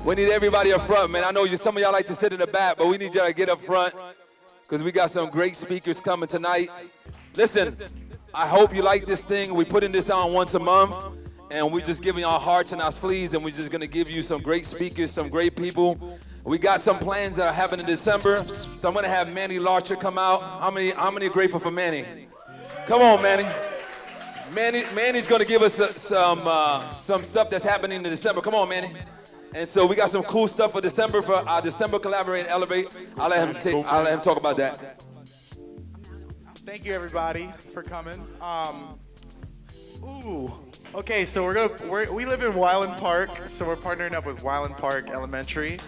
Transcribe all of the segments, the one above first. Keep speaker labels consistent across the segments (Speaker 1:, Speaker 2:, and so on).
Speaker 1: We need everybody up front, man. I know some of y'all like to sit in the back, but we need y'all to get up front because we got some great speakers coming tonight. Listen, I hope you like this thing. We putting this on once a month, and we're just giving our hearts and our sleeves, and we're just going to give you some great speakers, some great people. We got some plans that are happening in December, so I'm going to have Manny Larcher come out. How many are grateful for Manny? Come on, Manny. Manny's going to give us some stuff that's happening in December. Come on, Manny. And so we got some cool stuff for December, for our December Collaborate and Elevate. I'll let him talk about that.
Speaker 2: Thank you, everybody, for coming. Okay, so we live in Wyland Park, so we're partnering up with Wyland Park Elementary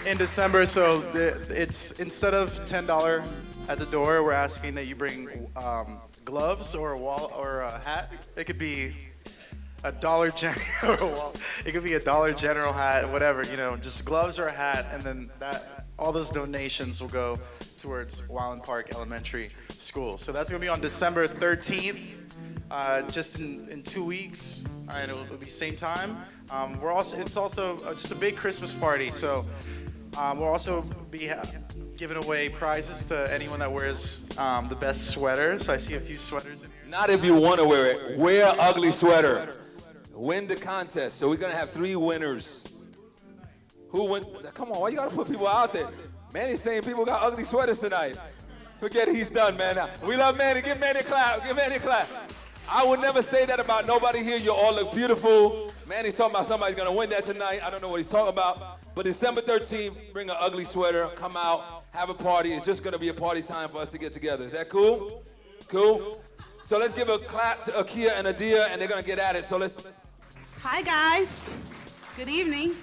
Speaker 2: in December. So it's instead of $10 at the door, we're asking that you bring gloves or a hat. It could be a Dollar General. It could be a Dollar General hat, whatever, just gloves or a hat, and then all those donations will go towards Wyland Park Elementary School. So that's gonna be on December 13th, just in 2 weeks, and it'll be same time. It's also just a big Christmas party, so we'll also be giving away prizes to anyone that wears the best sweater. So I see a few sweaters in here.
Speaker 1: Not if you want to wear it. Wear an ugly sweater. Win the contest. So we're going to have 3 winners. Who win? Come on, why you got to put people out there? Manny's saying people got ugly sweaters tonight. Forget he's done, man. We love Manny. Give Manny a clap. Give Manny a clap. I would never say that about nobody here. You all look beautiful. Manny's talking about somebody's going to win that tonight. I don't know what he's talking about. But December 13th, bring an ugly sweater. Come out. Have a party. It's just going to be a party time for us to get together. Is that cool? Cool? So let's give a clap to Achea and Adiya, and they're going to get at it. So let's...
Speaker 3: Hi, guys. Good evening.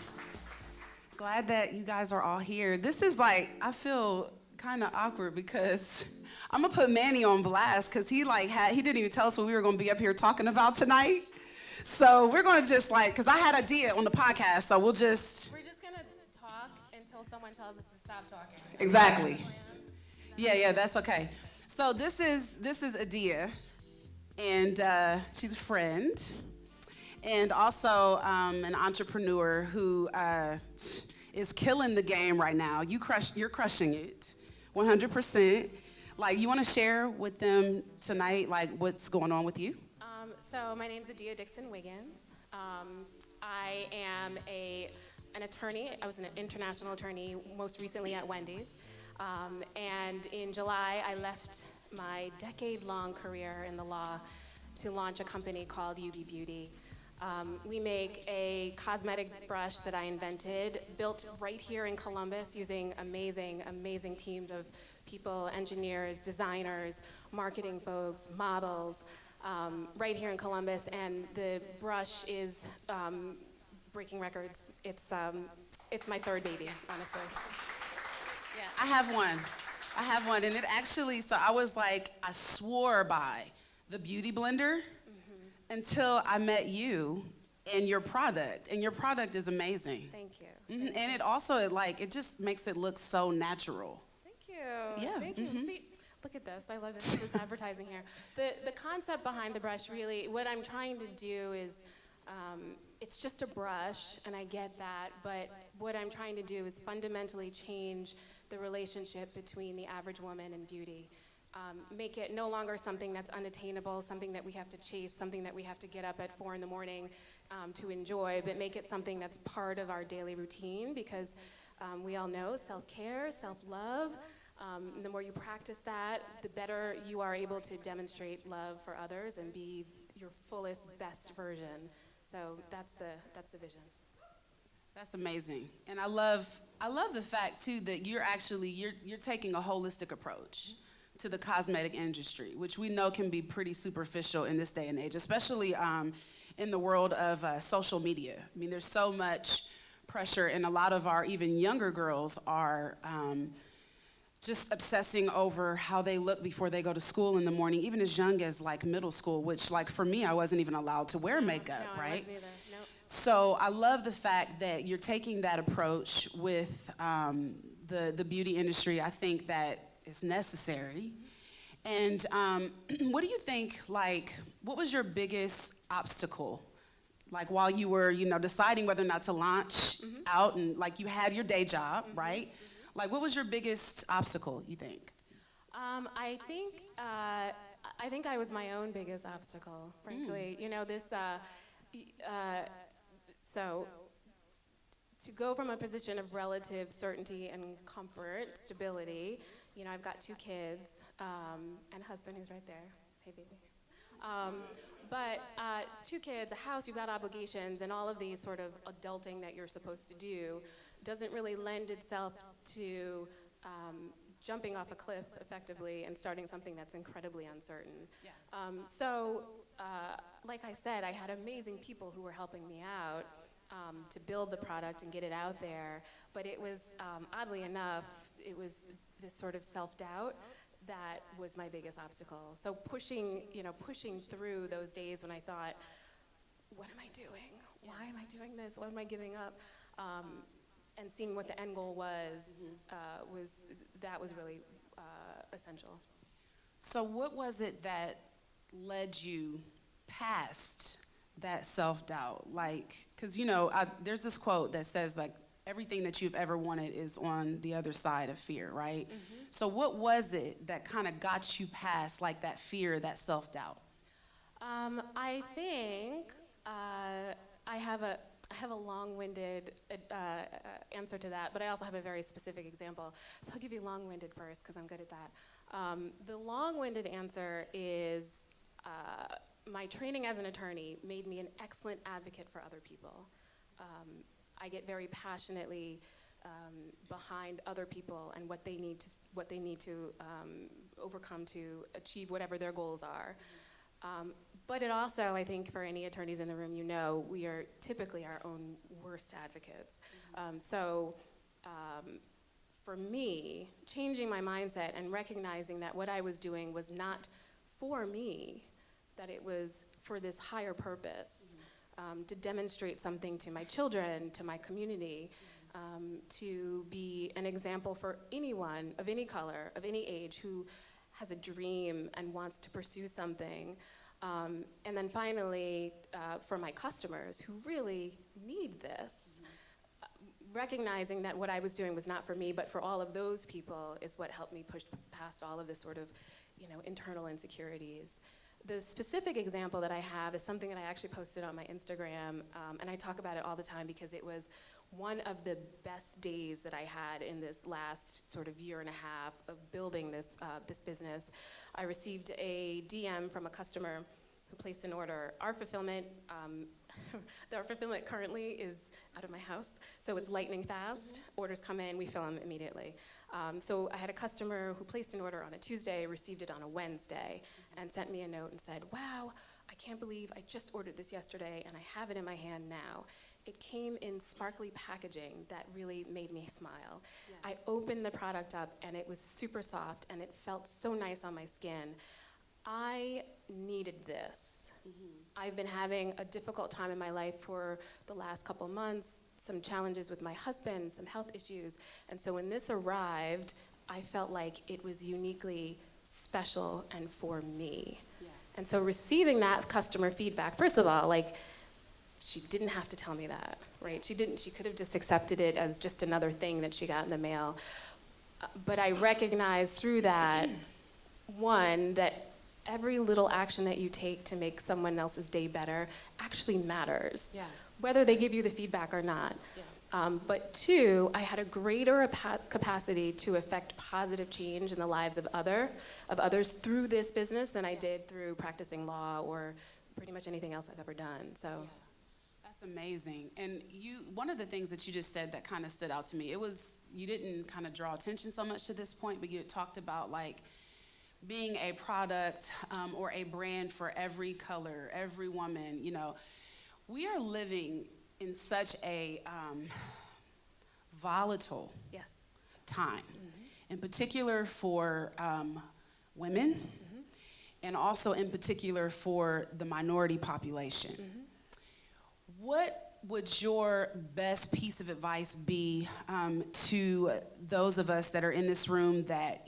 Speaker 3: Glad that you guys are all here. This is I feel kind of awkward because I'm going to put Manny on blast because he didn't even tell us what we were going to be up here talking about tonight. So we're going to just because I had Adiya on the podcast, so we're just going to talk until someone tells us to stop talking. Exactly. Yeah, that's okay. So this is Adiya, and she's a friend. And also an entrepreneur who is killing the game right now. You're crushing it, 100%. You want to share with them tonight, what's going on with you?
Speaker 4: So my name's Adiya Dixon Wiggins. I am an attorney. I was an international attorney, most recently at Wendy's. And in July, I left my decade-long career in the law to launch a company called Yubi Beauty. We make a cosmetic brush that I invented, built right here in Columbus using amazing, amazing teams of people, engineers, designers, marketing folks, models, right here in Columbus. And the brush is breaking records. It's my third baby, honestly.
Speaker 3: Yeah, I have one, and it actually, so I was I swore by the Beauty Blender. Until I met you and your product is amazing.
Speaker 4: Thank you.
Speaker 3: Mm-hmm. And it also, it just makes it look so natural.
Speaker 4: Thank you.
Speaker 3: Yeah.
Speaker 4: Thank you. See, look at this. I love this advertising here. The concept behind the brush, really, what I'm trying to do is, it's just a brush, and I get that, but what I'm trying to do is fundamentally change the relationship between the average woman and beauty. Make it no longer something that's unattainable, something that we have to chase, something that we have to get up at 4 a.m. To enjoy, but make it something that's part of our daily routine, because we all know self-care, self-love, the more you practice that, the better you are able to demonstrate love for others and be your fullest, best version. So that's the vision.
Speaker 3: That's amazing. And I love the fact too that you're taking a holistic approach to the cosmetic industry, which we know can be pretty superficial in this day and age, especially in the world of social media. I mean, there's so much pressure, and a lot of our even younger girls are just obsessing over how they look before they go to school in the morning, even as young as middle school, which for me, I wasn't even allowed to wear makeup,
Speaker 4: no,
Speaker 3: right?
Speaker 4: I wasn't either. Nope.
Speaker 3: So I love the fact that you're taking that approach with the beauty industry. I think that it's necessary. And what do you think, what was your biggest obstacle like while you were, deciding whether or not to launch out, and like you had your day job, right? Like, what was your biggest obstacle, you think?
Speaker 4: I think I was my own biggest obstacle, frankly. So to go from a position of relative certainty and comfort, stability, I've got 2 kids and a husband who's right there. Hey, baby. But 2 kids, a house, you've got obligations, and all of these sort of adulting that you're supposed to do doesn't really lend itself to jumping off a cliff effectively and starting something that's incredibly uncertain.
Speaker 3: Yeah.
Speaker 4: Like I said, I had amazing people who were helping me out to build the product and get it out there, but it was, oddly enough, it was this sort of self-doubt that was my biggest obstacle. So pushing through those days when I thought, what am I doing? Why am I doing this? Why am I giving up? And seeing what the end goal was really essential.
Speaker 3: So what was it that led you past that self-doubt? Like, because, there's this quote that says, like, everything that you've ever wanted is on the other side of fear, right? So what was it that kind of got you past, like, that fear, that self-doubt?
Speaker 4: I think I have a long-winded answer to that, but I also have a very specific example. So I'll give you long-winded first, because I'm good at that. The long-winded answer is my training as an attorney made me an excellent advocate for other people. I get very passionately behind other people and what they need to overcome to achieve whatever their goals are. But it also, I think, for any attorneys in the room, we are typically our own worst advocates. For me, changing my mindset and recognizing that what I was doing was not for me, that it was for this higher purpose, to demonstrate something to my children, to my community, to be an example for anyone of any color, of any age, who has a dream and wants to pursue something. And then finally, for my customers who really need this, recognizing that what I was doing was not for me, but for all of those people, is what helped me push past all of this sort of, internal insecurities. The specific example that I have is something that I actually posted on my Instagram, and I talk about it all the time because it was one of the best days that I had in this last sort of year and a half of building this business. I received a DM from a customer who placed an order. Our fulfillment currently is out of my house, so it's lightning fast. Orders come in, we fill them immediately. So I had a customer who placed an order on a Tuesday, received it on a Wednesday, and sent me a note and said, wow, I can't believe I just ordered this yesterday and I have it in my hand now. It came in sparkly packaging that really made me smile. Yeah. I opened the product up and it was super soft and it felt so nice on my skin. I needed this. I've been having a difficult time in my life for the last couple months, some challenges with my husband, some health issues. And so when this arrived, I felt like it was uniquely special and for me. Yeah. And so receiving that customer feedback, first of all, like, she didn't have to tell me that, right? She could have just accepted it as just another thing that she got in the mail. But I recognized through that, one, that every little action that you take to make someone else's day better actually matters, whether they give you the feedback or not. Yeah. But two, I had a greater capacity to affect positive change in the lives of others through this business than I did through practicing law or pretty much anything else I've ever done. So. Yeah.
Speaker 3: That's amazing. And one of the things that you just said that kind of stood out to me, it was, you didn't kind of draw attention so much to this point, but you had talked about like being a product or a brand for every color, every woman. We are living in such a volatile time, in particular for women, and also in particular for the minority population. What would your best piece of advice be to those of us that are in this room that,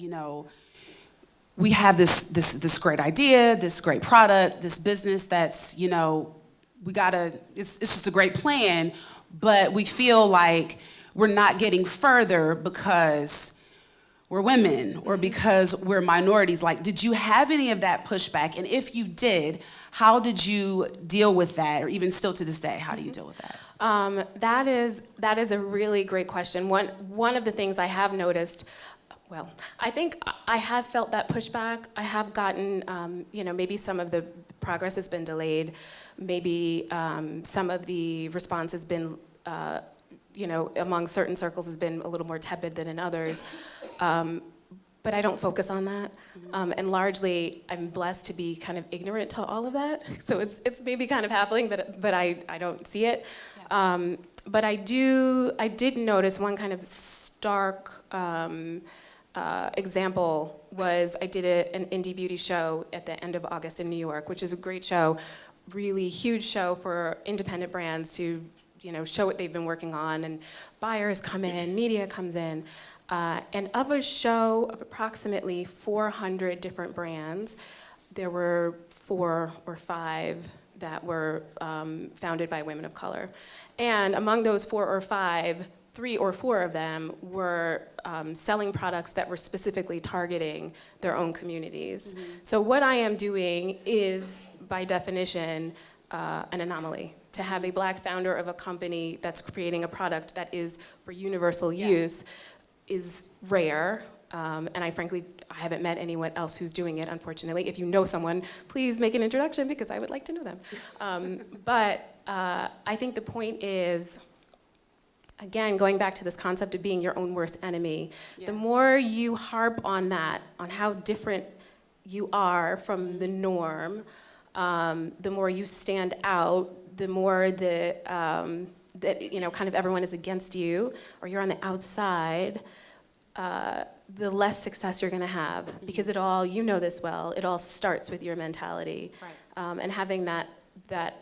Speaker 3: we have this great idea, this great product, this business that's, it's just a great plan, but we feel like we're not getting further because we're women or because we're minorities. Like, did you have any of that pushback? And if you did, how did you deal with that? Or even still to this day, how do you deal with that?
Speaker 4: That is a really great question. One of the things I have noticed, well, I think I have felt that pushback. I have gotten, maybe some of the progress has been delayed. Maybe some of the response has been, among certain circles has been a little more tepid than in others. But I don't focus on that. And largely, I'm blessed to be kind of ignorant to all of that. So it's maybe kind of happening, but I don't see it. Yeah. But I did notice one kind of stark example was I did an indie beauty show at the end of August in New York, which is a great show, really huge show for independent brands to show what they've been working on, and buyers come in, media comes in. And of a show of approximately 400 different brands, there were 4 or 5 that were founded by women of color. And among those 4 or 5, 3 or 4 of them were selling products that were specifically targeting their own communities. Mm-hmm. So what I am doing is, by definition, an anomaly. To have a black founder of a company that's creating a product that is for universal use is rare, and I haven't met anyone else who's doing it, unfortunately. If you know someone, please make an introduction because I would like to know them. But I think the point is, again, going back to this concept of being your own worst enemy, the more you harp on that, on how different you are from the norm, the more you stand out, the more that kind of everyone is against you, or you're on the outside, the less success you're going to have. Mm-hmm. Because it all starts with your mentality. Right. And having that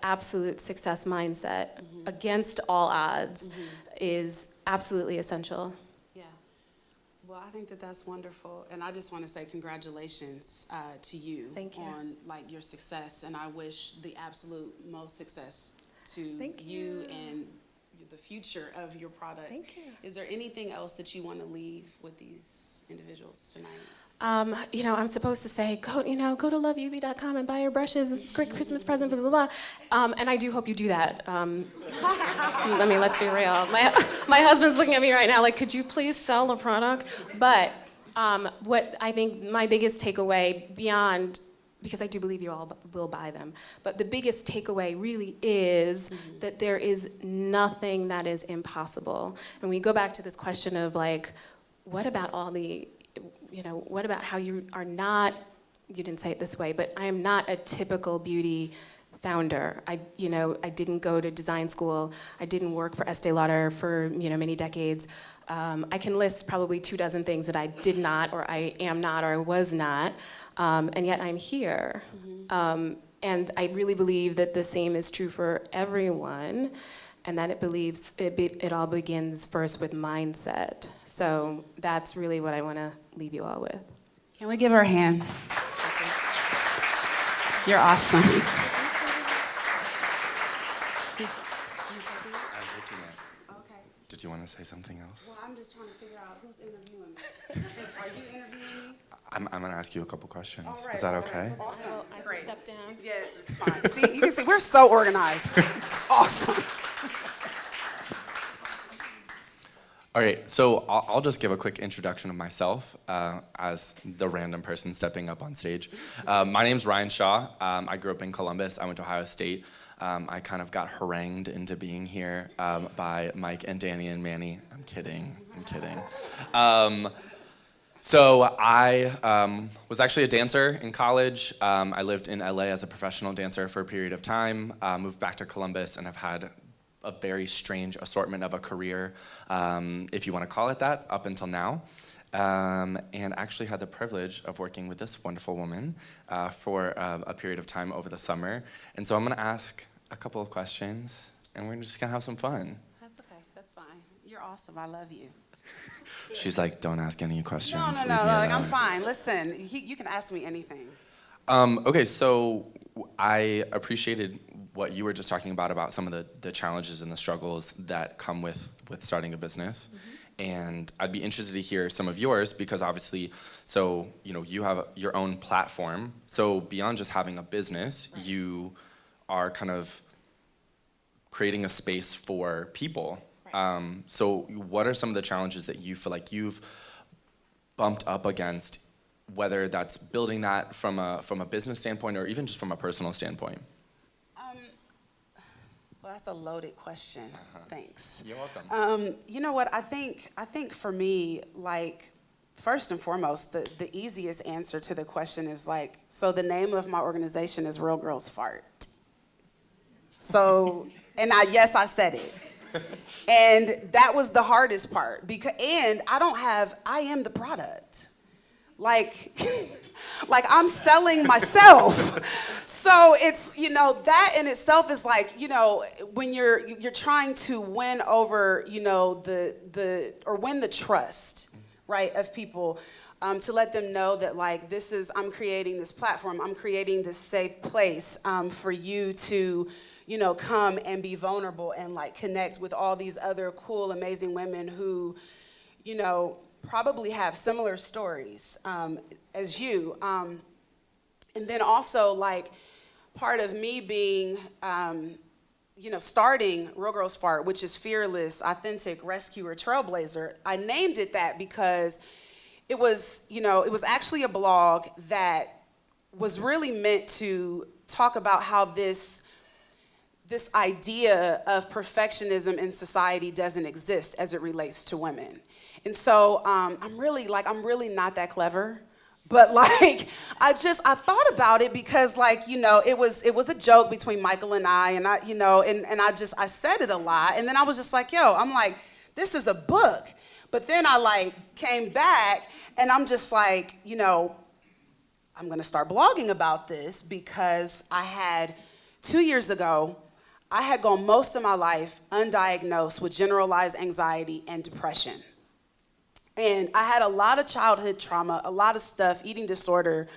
Speaker 4: absolute success mindset against all odds is absolutely essential.
Speaker 3: Yeah. Well, I think that that's wonderful, and I just want to say congratulations to you.
Speaker 4: Thank you.
Speaker 3: On your success, and I wish the absolute most success to
Speaker 4: Thank
Speaker 3: you and the future of your product.
Speaker 4: Thank you.
Speaker 3: Is there anything else that you want to leave with these individuals tonight?
Speaker 4: I'm supposed to say, go to loveyubi.com and buy your brushes. It's a great Christmas present, blah, blah, blah. And I do hope you do that. Let's be real. My husband's looking at me right now like, could you please sell the product? But what I think my biggest takeaway beyond, because I do believe you all will buy them, but the biggest takeaway really is that there is nothing that is impossible. And we go back to this question of what about all the, what about how you are not, you didn't say it this way, but I am not a typical beauty founder. I didn't go to design school. I didn't work for Estee Lauder for, many decades. I can list probably 24 things that I did not, or I am not, or I was not, and yet I'm here. And I really believe that the same is true for everyone, and that it all begins first with mindset. So that's really what I want to leave you all with.
Speaker 3: Can we give her a hand? You're awesome.
Speaker 5: I'm taking it.
Speaker 3: Okay.
Speaker 5: Did you want to say something else?
Speaker 3: Well, I'm just trying to figure out who's interviewing me. Are you interviewing me?
Speaker 5: I'm going to ask you a couple questions.
Speaker 3: All right,
Speaker 5: Is that
Speaker 3: all
Speaker 5: okay?
Speaker 3: right. Awesome.
Speaker 4: I
Speaker 3: Great.
Speaker 4: can step down.
Speaker 3: Yes, it's fine. See, you can see we're so organized. It's awesome.
Speaker 5: All right, so I'll just give a quick introduction of myself as the random person stepping up on stage. My name's Ryan Shaw. I grew up in Columbus. I went to Ohio State. I kind of got harangued into being here by Mike and Danny and Manny. I'm kidding. So I was actually a dancer in college. I lived in LA as a professional dancer for a period of time, moved back to Columbus, and have had a very strange assortment of a career, if you want to call it that, up until now. And actually had the privilege of working with this wonderful woman for a period of time over the summer. And so I'm going to ask a couple of questions, and we're just going to have some fun.
Speaker 3: That's okay. That's fine. You're awesome. I love you.
Speaker 5: She's like, don't ask any questions.
Speaker 3: No.
Speaker 5: Leave me
Speaker 3: I'm
Speaker 5: alone."
Speaker 3: fine. Listen, you can ask me anything.
Speaker 5: Okay, so I appreciated what you were just talking about some of the challenges and the struggles that come with starting a business. And I'd be interested to hear some of yours, because obviously, so, you have your own platform. So beyond just having a business, you are kind of creating a space for people. So what are some of the challenges that you feel like you've bumped up against, whether that's building that from a business standpoint or even just from a personal standpoint?
Speaker 3: Well, that's a loaded question. Thanks.
Speaker 5: You're welcome.
Speaker 3: You know what? I think for me, like, first and foremost, the easiest answer to the question is like, so the name of my organization is Real Girls Fart. So, and I said it. And that was the hardest part, and I am the product. Like I'm selling myself. So it's, that in itself is like, when you're trying to win over, or win the trust, right, of people, to let them know that, like, I'm creating this platform, I'm creating this safe place for you to, come and be vulnerable and, like, connect with all these other cool, amazing women who, probably have similar stories as you. And then also, like, part of me being, starting Real Girls Fart, which is fearless, authentic, rescuer, trailblazer, I named it that because it was actually a blog that was really meant to talk about how this idea of perfectionism in society doesn't exist as it relates to women. And so I'm really not that clever, but like I thought about it because, like, it was a joke between Michael and I I said it a lot, and then I was just like, I'm like, this is a book. But then I, like, came back and I'm just like, I'm gonna start blogging about this because 2 years ago, I had gone most of my life undiagnosed with generalized anxiety and depression. And I had a lot of childhood trauma, a lot of stuff, eating disorder,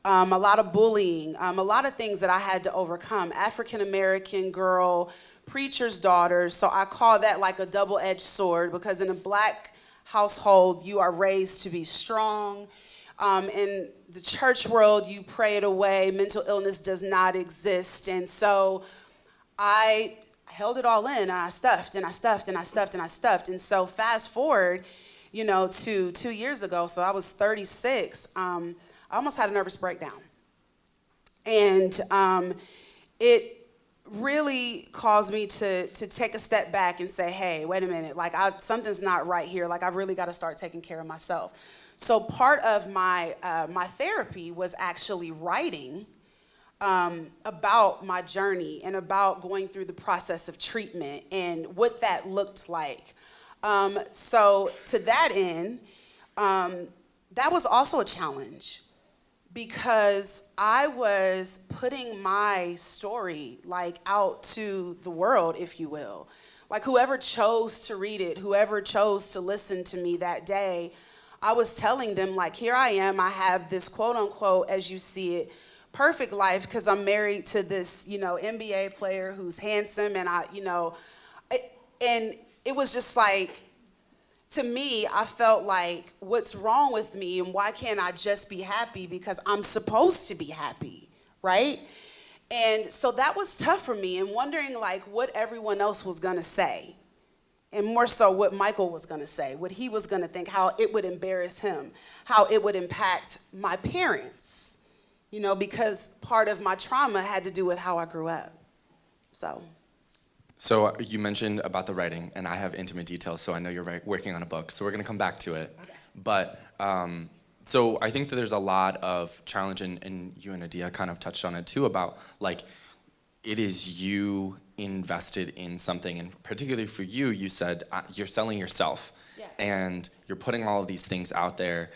Speaker 3: a lot of bullying, a lot of things that I had to overcome. African-American girl, preacher's daughter, so I call that like a double-edged sword, because in a Black household, you are raised to be strong. In the church world, you pray it away. Mental illness does not exist. And so I held it all in, and I stuffed, and I stuffed, and I stuffed, and I stuffed. And so fast forward, to 2 years ago, so I was 36, I almost had a nervous breakdown. And it really caused me to take a step back and say, hey, wait a minute, like, something's not right here. Like, I've really got to start taking care of myself. So part of my therapy was actually writing about my journey and about going through the process of treatment and what that looked like. So to that end, that was also a challenge, because I was putting my story, like, out to the world, if you will. Like, whoever chose to read it, whoever chose to listen to me that day, I was telling them, like, here I am, I have this quote unquote, as you see it, perfect life, because I'm married to this, NBA player who's handsome, and and it was just like, to me, I felt like, what's wrong with me, and why can't I just be happy, because I'm supposed to be happy, right? And so that was tough for me, and wondering, like, what everyone else was gonna say, and more so what Michael was gonna say, what he was gonna think, how it would embarrass him, how it would impact my parents, because part of my trauma had to do with how I grew up,
Speaker 5: So you mentioned about the writing, and I have intimate details, so I know you're working on a book, so we're gonna come back to it. Okay. But, so I think that there's a lot of challenge, and you and Adiya kind of touched on it too, about, like, it is you invested in something, and particularly for you, you said you're selling yourself, and you're putting all of these things out there,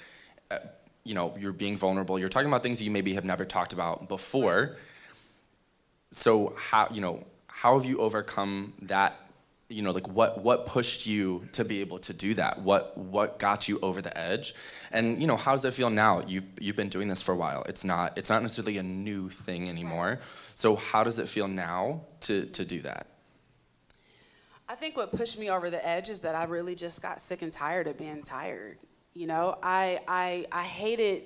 Speaker 5: you're being vulnerable, you're talking about things you maybe have never talked about before. So how have you overcome that like what pushed you to be able to do that? What got you over the edge? And how does it feel now? You've been doing this for a while. It's not necessarily a new thing anymore. So how does it feel now to do that?
Speaker 3: I think what pushed me over the edge is that I really just got sick and tired of being tired. I hated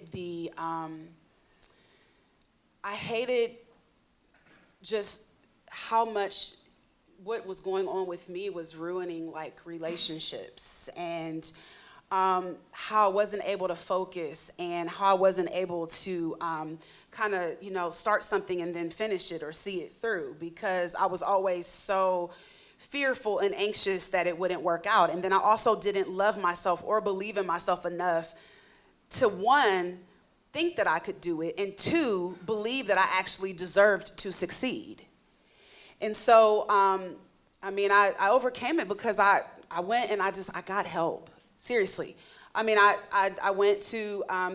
Speaker 3: I hated just how much what was going on with me was ruining like relationships, and how I wasn't able to focus, and how I wasn't able to kind of start something and then finish it or see it through, because I was always so fearful and anxious that it wouldn't work out. And then I also didn't love myself or believe in myself enough to, one, think that I could do it, and two, believe that I actually deserved to succeed. And so, I overcame it because I went and I got help. Seriously. I went to, a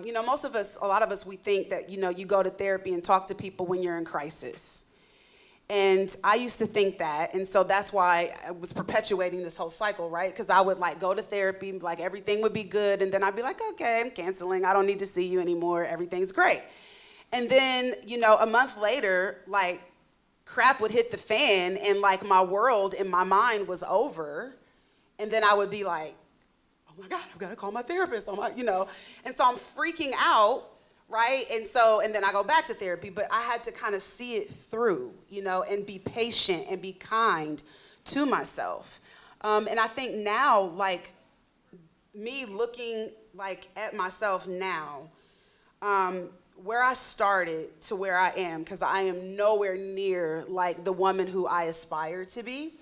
Speaker 3: lot of us, we think that, you go to therapy and talk to people when you're in crisis. And I used to think that, and so that's why I was perpetuating this whole cycle, right? Because I would go to therapy, everything would be good, and then I'd be like, okay, I'm canceling, I don't need to see you anymore, everything's great. And then, a month later, crap would hit the fan, and my world in my mind was over, and then I would be like, oh my God, I've got to call my therapist, and so I'm freaking out. Right? And then I go back to therapy, but I had to kind of see it through, and be patient and be kind to myself. And I think now, me looking at myself now, where I started to where I am, because I am nowhere near the woman who I aspire to be.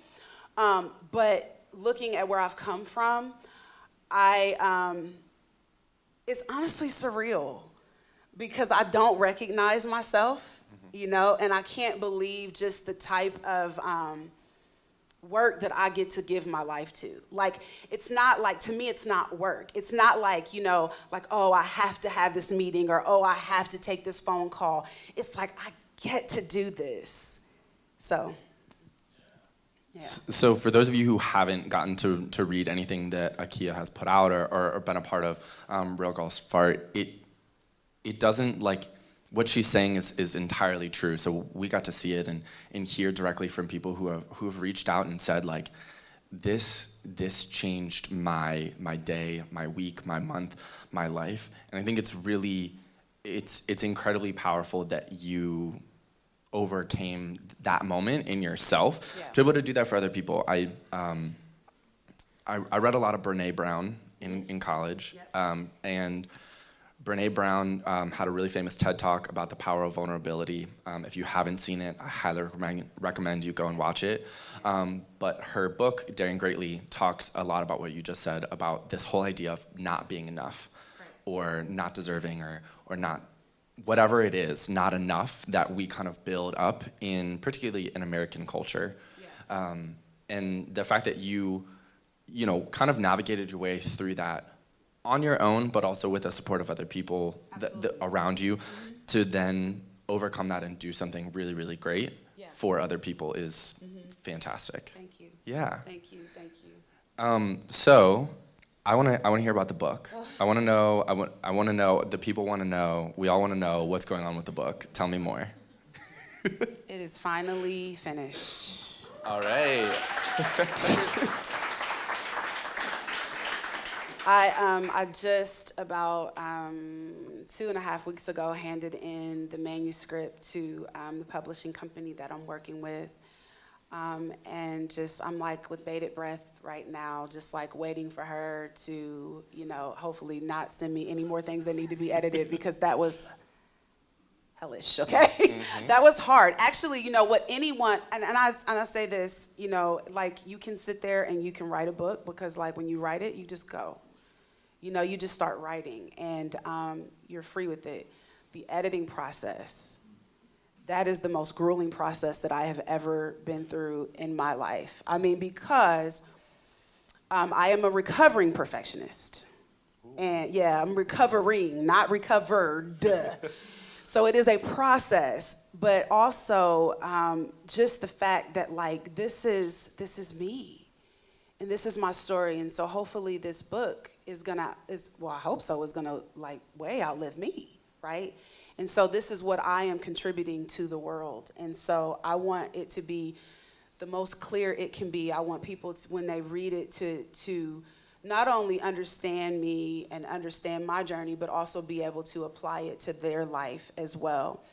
Speaker 3: But looking at where I've come from, it's honestly surreal. Because I don't recognize myself, and I can't believe just the type of work that I get to give my life to. It's not to me, it's not work. It's not oh, I have to have this meeting, or oh, I have to take this phone call. It's I get to do this. So, yeah.
Speaker 5: So for those of you who haven't gotten to read anything that Achea has put out or been a part of Real Girls Fart, it doesn't, what she's saying is entirely true. So we got to see it and hear directly from people who have reached out and said, this changed my day, my week, my month, my life. And I think it's incredibly powerful that you overcame that moment in yourself, to be able to do that for other people. I read a lot of Brené Brown in college, and Brené Brown had a really famous TED Talk about the power of vulnerability. If you haven't seen it, I highly recommend you go and watch it. But her book, Daring Greatly, talks a lot about what you just said, about this whole idea of not being enough, or not deserving, or not, whatever it is, not enough, that we kind of build up particularly in American culture. Yeah. And the fact that you kind of navigated your way through that on your own, but also with the support of other people around you, to then overcome that and do something really, really great for other people is fantastic.
Speaker 3: Thank you.
Speaker 5: Yeah.
Speaker 3: Thank you.
Speaker 5: So I want to hear about the book. I want to know. The people want to know. We all want to know what's going on with the book. Tell me more.
Speaker 3: It is finally finished.
Speaker 5: All right.
Speaker 3: I just about 2.5 weeks ago handed in the manuscript to the publishing company that I'm working with, and just I'm with bated breath right now, just waiting for her to hopefully not send me any more things that need to be edited, because that was hellish. Okay. That was hard. Actually, what anyone, and I say this, you can sit there and you can write a book, because when you write it, you just go. You just start writing, and you're free with it. The editing process, that is the most grueling process that I have ever been through in my life. Because I am a recovering perfectionist. And yeah, I'm recovering, not recovered. So it is a process, but also just the fact that this is me. And this is my story. And so hopefully this book I hope so, is gonna like way outlive me, right? And so this is what I am contributing to the world. And so I want it to be the most clear it can be. I want people to, when they read it, to not only understand me and understand my journey, but also be able to apply it to their life as well.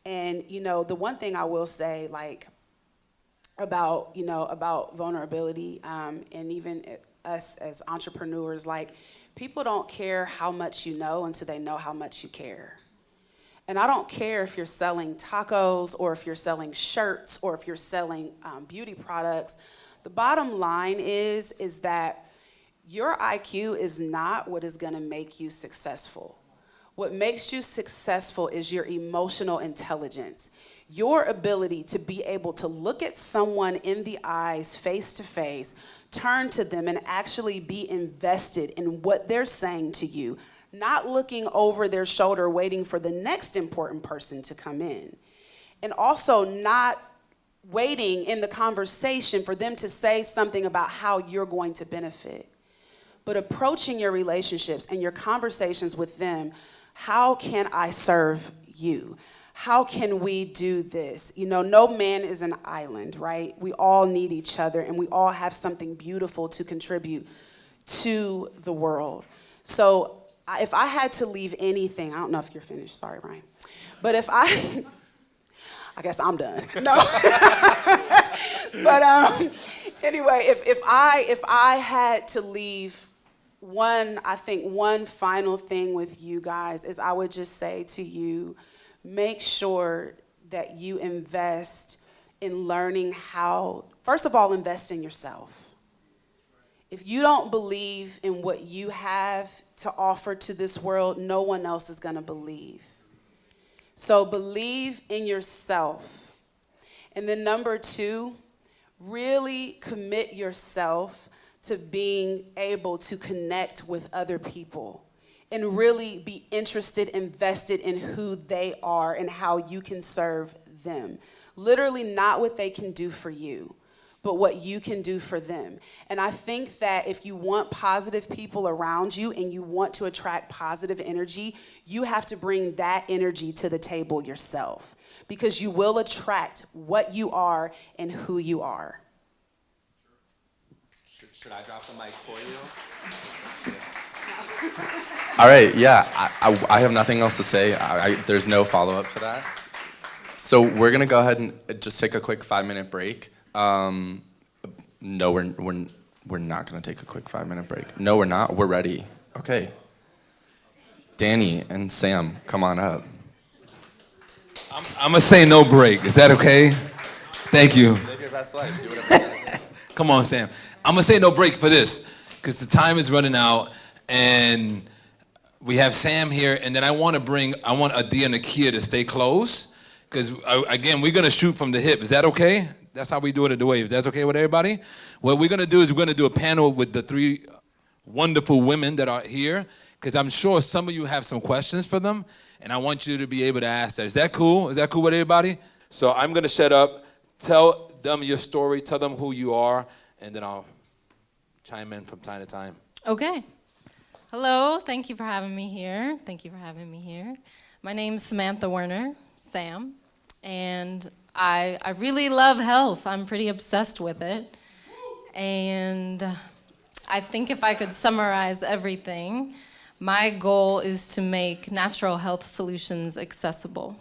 Speaker 3: And, you know, the one thing I will say, like, about vulnerability, and even us as entrepreneurs, like, people don't care how much you know until they know how much you care. And I don't care if you're selling tacos or if you're selling shirts or if you're selling beauty products. The bottom line is that your IQ is not what is gonna make you successful. What makes you successful is your emotional intelligence. Your ability to be able to look at someone in the eyes, face to face, turn to them and actually be invested in what they're saying to you, not looking over their shoulder waiting for the next important person to come in. And also not waiting in the conversation for them to say something about how you're going to benefit, but approaching your relationships and your conversations with them. How can I serve you? How can we do this? You know, no man is an island, right? We all need each other, and we all have something beautiful to contribute to the world. So if I had to leave anything, I don't know if you're finished, sorry, Ryan. But if I guess I'm done. No. But anyway, if I had to leave one final thing with you guys, is I would just say to you, make sure that you invest in learning how, first of all, invest in yourself. If you don't believe in what you have to offer to this world, no one else is gonna believe. So believe in yourself. And then number 2, really commit yourself to being able to connect with other people and really be interested, invested in who they are and how you can serve them. Literally not what they can do for you, but what you can do for them. And I think that if you want positive people around you and you want to attract positive energy, you have to bring that energy to the table yourself, because you will attract what you are and who you are.
Speaker 5: Should I drop the mic for you? All right, yeah, I have nothing else to say. There's no follow-up to that. So we're gonna go ahead and just take a quick 5-minute break. No, we're not gonna take a quick 5-minute break. No, we're not. We're ready. Okay. Danny and Sam, come on up.
Speaker 1: I'm gonna say no break. Is that okay? Thank you.
Speaker 5: Live your best life. Do whatever you want.
Speaker 1: Come on, Sam. I'm gonna say no break for this, because the time is running out, and we have Sam here, and then I want Adiya and Achea to stay close, because again, we're gonna shoot from the hip. Is that okay? That's how we do it at the Wave. That's okay with everybody? What we're gonna do is we're gonna do a panel with the 3 wonderful women that are here, because I'm sure some of you have some questions for them, and I want you to be able to ask that. Is that cool? Is that cool with everybody? So I'm gonna shut up, tell them your story, tell them who you are, and then I'll chime in from time to time.
Speaker 6: Okay. Hello, thank you for having me here. Thank you for having me here. My name's Samantha Werner, Sam, and I really love health. I'm pretty obsessed with it. And I think if I could summarize everything, my goal is to make natural health solutions accessible.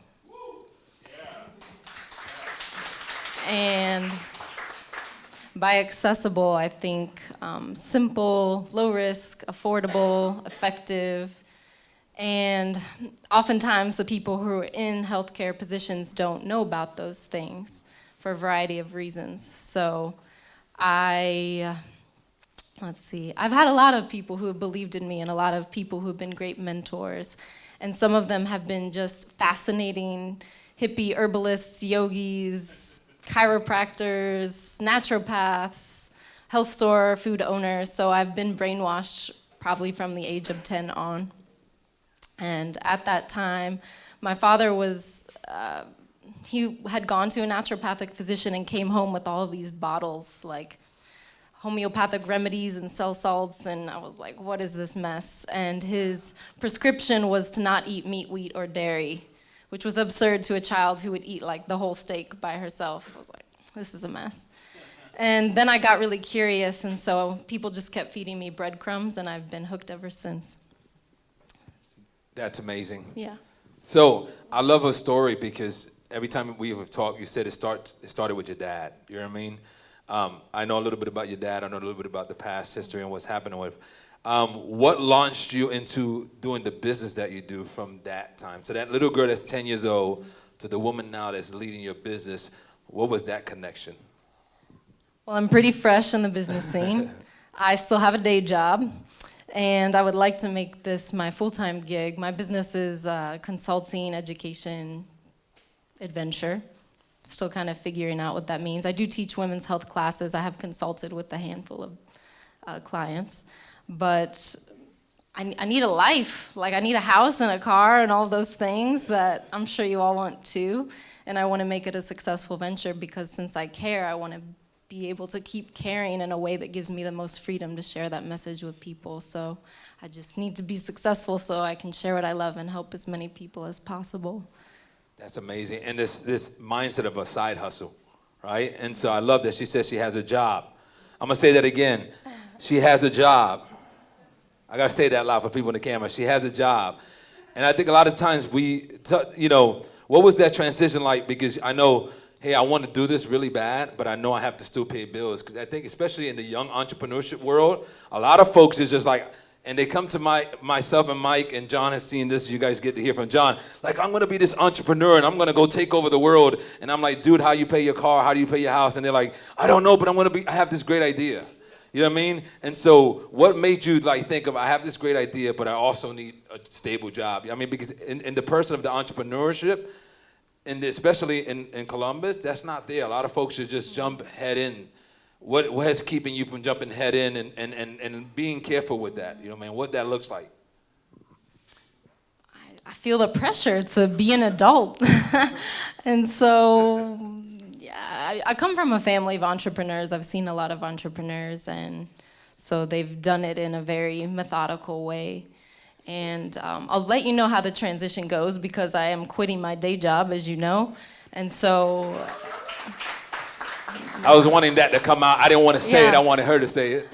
Speaker 6: And by accessible, I think simple, low risk, affordable, effective, and oftentimes the people who are in healthcare positions don't know about those things for a variety of reasons. So I've had a lot of people who have believed in me and a lot of people who have been great mentors, and some of them have been just fascinating hippie herbalists, yogis, chiropractors, naturopaths, health store, food owners. So I've been brainwashed probably from the age of 10 on. And at that time, my father was, he had gone to a naturopathic physician and came home with all these bottles, like homeopathic remedies and cell salts, and I was like, what is this mess? And his prescription was to not eat meat, wheat, or dairy, which was absurd to a child who would eat like the whole steak by herself. I was like, this is a mess. And then I got really curious, and so people just kept feeding me breadcrumbs, and I've been hooked ever since.
Speaker 1: That's amazing.
Speaker 6: Yeah.
Speaker 1: So I love her story because every time we have talked, you said it started with your dad. You know what I mean? I know a little bit about your dad. I know a little bit about the past history and what's happening with. What launched you into doing the business that you do from that time? So that little girl that's 10 years old to the woman now that's leading your business, what was that connection?
Speaker 6: Well, I'm pretty fresh in the business scene. I still have a day job, and I would like to make this my full-time gig. My business is consulting, education, adventure. Still kind of figuring out what that means. I do teach women's health classes. I have consulted with a handful of clients, but I need a life. Like, I need a house and a car and all of those things that I'm sure you all want too, and I want to make it a successful venture because since I care, I want to be able to keep caring in a way that gives me the most freedom to share that message with people. So I just need to be successful so I can share what I love and help as many people as possible.
Speaker 1: That's amazing. And this mindset of a side hustle, right? And so I love that she says she has a job. I'm going to say that again. She has a job. I got to say that loud for people in the camera. She has a job. And I think a lot of times what was that transition like? Because I know, hey, I want to do this really bad, but I know I have to still pay bills. Because I think especially in the young entrepreneurship world, a lot of folks is just like, and they come to myself and Mike, and John has seen this, you guys get to hear from John, like, I'm going to be this entrepreneur, and I'm going to go take over the world. And I'm like, dude, how you pay your car? How do you pay your house? And they're like, I don't know, but I have this great idea. You know what I mean? And so what made you like think of, I have this great idea, but I also need a stable job? I mean, because in the person of the entrepreneurship, and especially in Columbus, that's not there. A lot of folks should just jump head in. What is keeping you from jumping head in and being careful with that? You know what I mean? What that looks like?
Speaker 6: I feel the pressure to be an adult. And so, yeah, I come from a family of entrepreneurs. I've seen a lot of entrepreneurs, and so they've done it in a very methodical way. And I'll let you know how the transition goes because I am quitting my day job, as you know. And so
Speaker 1: I was wanting that to come out. I didn't want to say it. I wanted her to say it.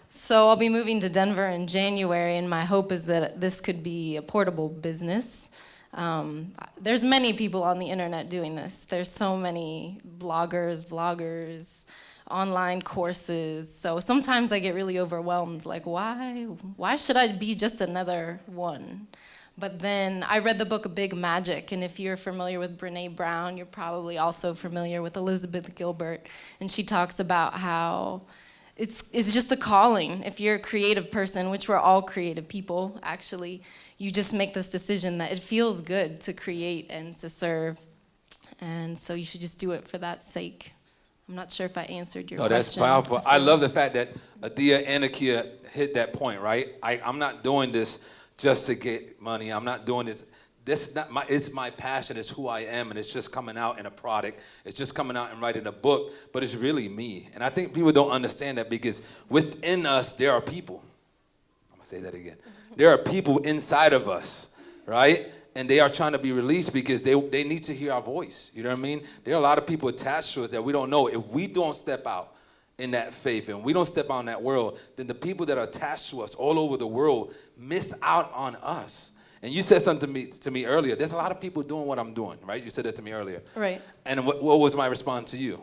Speaker 6: So I'll be moving to Denver in January, and my hope is that this could be a portable business. There's many people on the internet doing this. There's so many bloggers, vloggers, online courses. So sometimes I get really overwhelmed, like, why should I be just another one? But then I read the book Big Magic, and if you're familiar with Brené Brown, you're probably also familiar with Elizabeth Gilbert, and she talks about how it's just a calling. If you're a creative person, which we're all creative people, actually, you just make this decision that it feels good to create and to serve, and so you should just do it for that sake. I'm not sure if I answered your question.
Speaker 1: That's powerful. I love the fact that Adiya and Achea hit that point, right? I'm not doing this just to get money. I'm not doing this. It's my passion. It's who I am, and it's just coming out in a product. It's just coming out and writing a book, but it's really me. And I think people don't understand that because within us, there are people. I'm going to say that again. There are people inside of us, right? And they are trying to be released because they need to hear our voice. You know what I mean? There are a lot of people attached to us that we don't know. If we don't step out in that faith and we don't step out in that world, then the people that are attached to us all over the world miss out on us. And you said something to me earlier. There's a lot of people doing what I'm doing, right? You said that to me earlier.
Speaker 6: Right.
Speaker 1: And what was my response to you?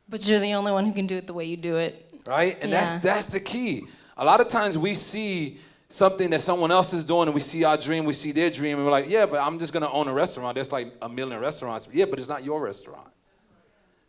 Speaker 6: But you're the only one who can do it the way you do it.
Speaker 1: Right? And
Speaker 6: Yeah.
Speaker 1: that's the key. A lot of times we see something that someone else is doing and we see our dream, we see their dream, and we're like, yeah, but I'm just going to own a restaurant. There's like a million restaurants. Yeah, but it's not your restaurant.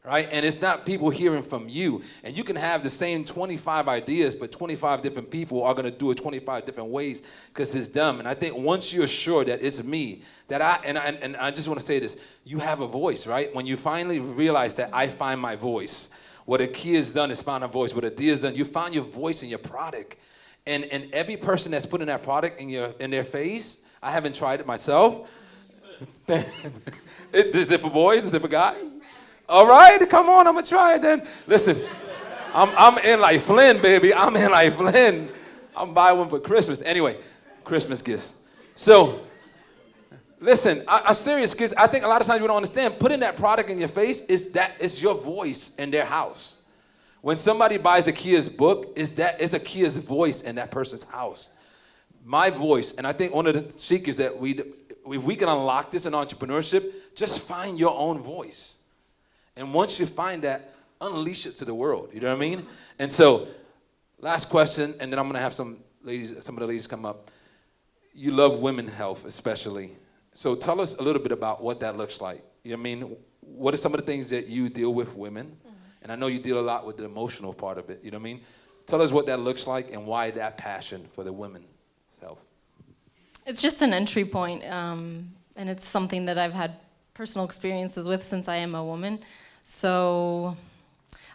Speaker 1: Right? And it's not people hearing from you. And you can have the same 25 ideas, but 25 different people are going to do it 25 different ways because it's them. And I think once you're sure that it's me, that I just want to say this, you have a voice, right? When you finally realize that I find my voice, what Achea has done is found a voice. What Adiya has done, you found your voice in your product. And every person that's putting that product in their face, I haven't tried it myself. Is it for boys? Is it for guys? All right, come on, I'm going to try it then. Listen, I'm in like Flynn, baby. I'm in like Flynn. I'm buying one for Christmas. Anyway, Christmas gifts. So, listen, I'm serious, because I think a lot of times we don't understand. Putting that product in your face is your voice in their house. When somebody buys Achea's book, is Achea's voice in that person's house. My voice, and I think one of the secrets that if we can unlock this in entrepreneurship, just find your own voice. And once you find that, unleash it to the world. You know what I mean? And so, last question, and then I'm gonna have some of the ladies come up. You love women's health, especially. So tell us a little bit about what that looks like. You know what I mean? What are some of the things that you deal with women? Mm-hmm. And I know you deal a lot with the emotional part of it. You know what I mean? Tell us what that looks like and why that passion for the women's health.
Speaker 6: It's just an entry point, and it's something that I've had personal experiences with since I am a woman. So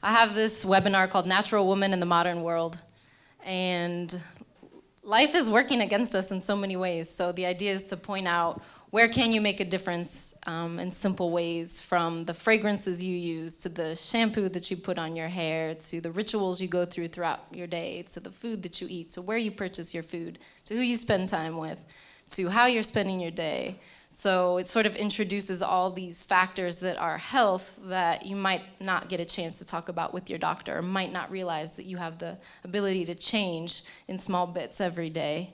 Speaker 6: I have this webinar called Natural Woman in the Modern World, and life is working against us in so many ways. So the idea is to point out where can you make a difference in simple ways, from the fragrances you use, to the shampoo that you put on your hair, to the rituals you go through throughout your day, to the food that you eat, to where you purchase your food, to who you spend time with, to how you're spending your day. So it sort of introduces all these factors that are health that you might not get a chance to talk about with your doctor, or might not realize that you have the ability to change in small bits every day.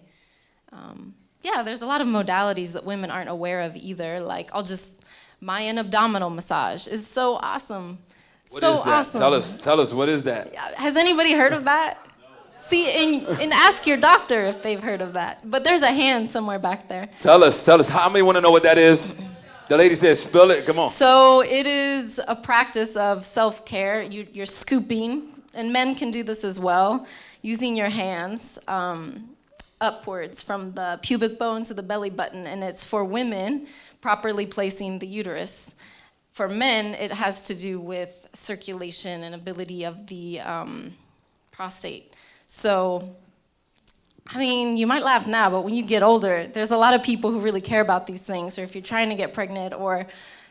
Speaker 6: Yeah, there's a lot of modalities that women aren't aware of either. Like, Mayan abdominal massage is so awesome.
Speaker 1: What is that? Awesome. Tell us, what is that?
Speaker 6: Has anybody heard of that? See, and ask your doctor if they've heard of that. But there's a hand somewhere back there.
Speaker 1: Tell us. How many want to know what that is? The lady said, spill it. Come on.
Speaker 6: So it is a practice of self-care. You're scooping, and men can do this as well, using your hands upwards from the pubic bone to the belly button. And it's for women, properly placing the uterus. For men, it has to do with circulation and ability of the prostate. So, I mean, you might laugh now, but when you get older, there's a lot of people who really care about these things. Or if you're trying to get pregnant, or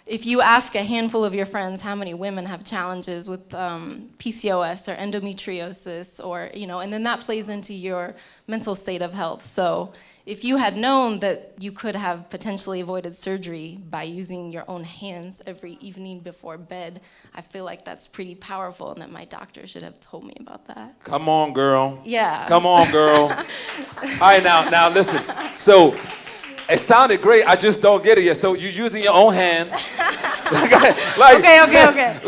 Speaker 6: if you ask a handful of your friends how many women have challenges with PCOS or endometriosis, or, and then that plays into your mental state of health. So if you had known that you could have potentially avoided surgery by using your own hands every evening before bed, I feel like that's pretty powerful, and that my doctor should have told me about that.
Speaker 1: Come on, girl.
Speaker 6: Yeah.
Speaker 1: Come on, girl. All right, now listen. So it sounded great. I just don't get it yet. So you're using your own hand. Okay. Like, I mean,
Speaker 6: okay,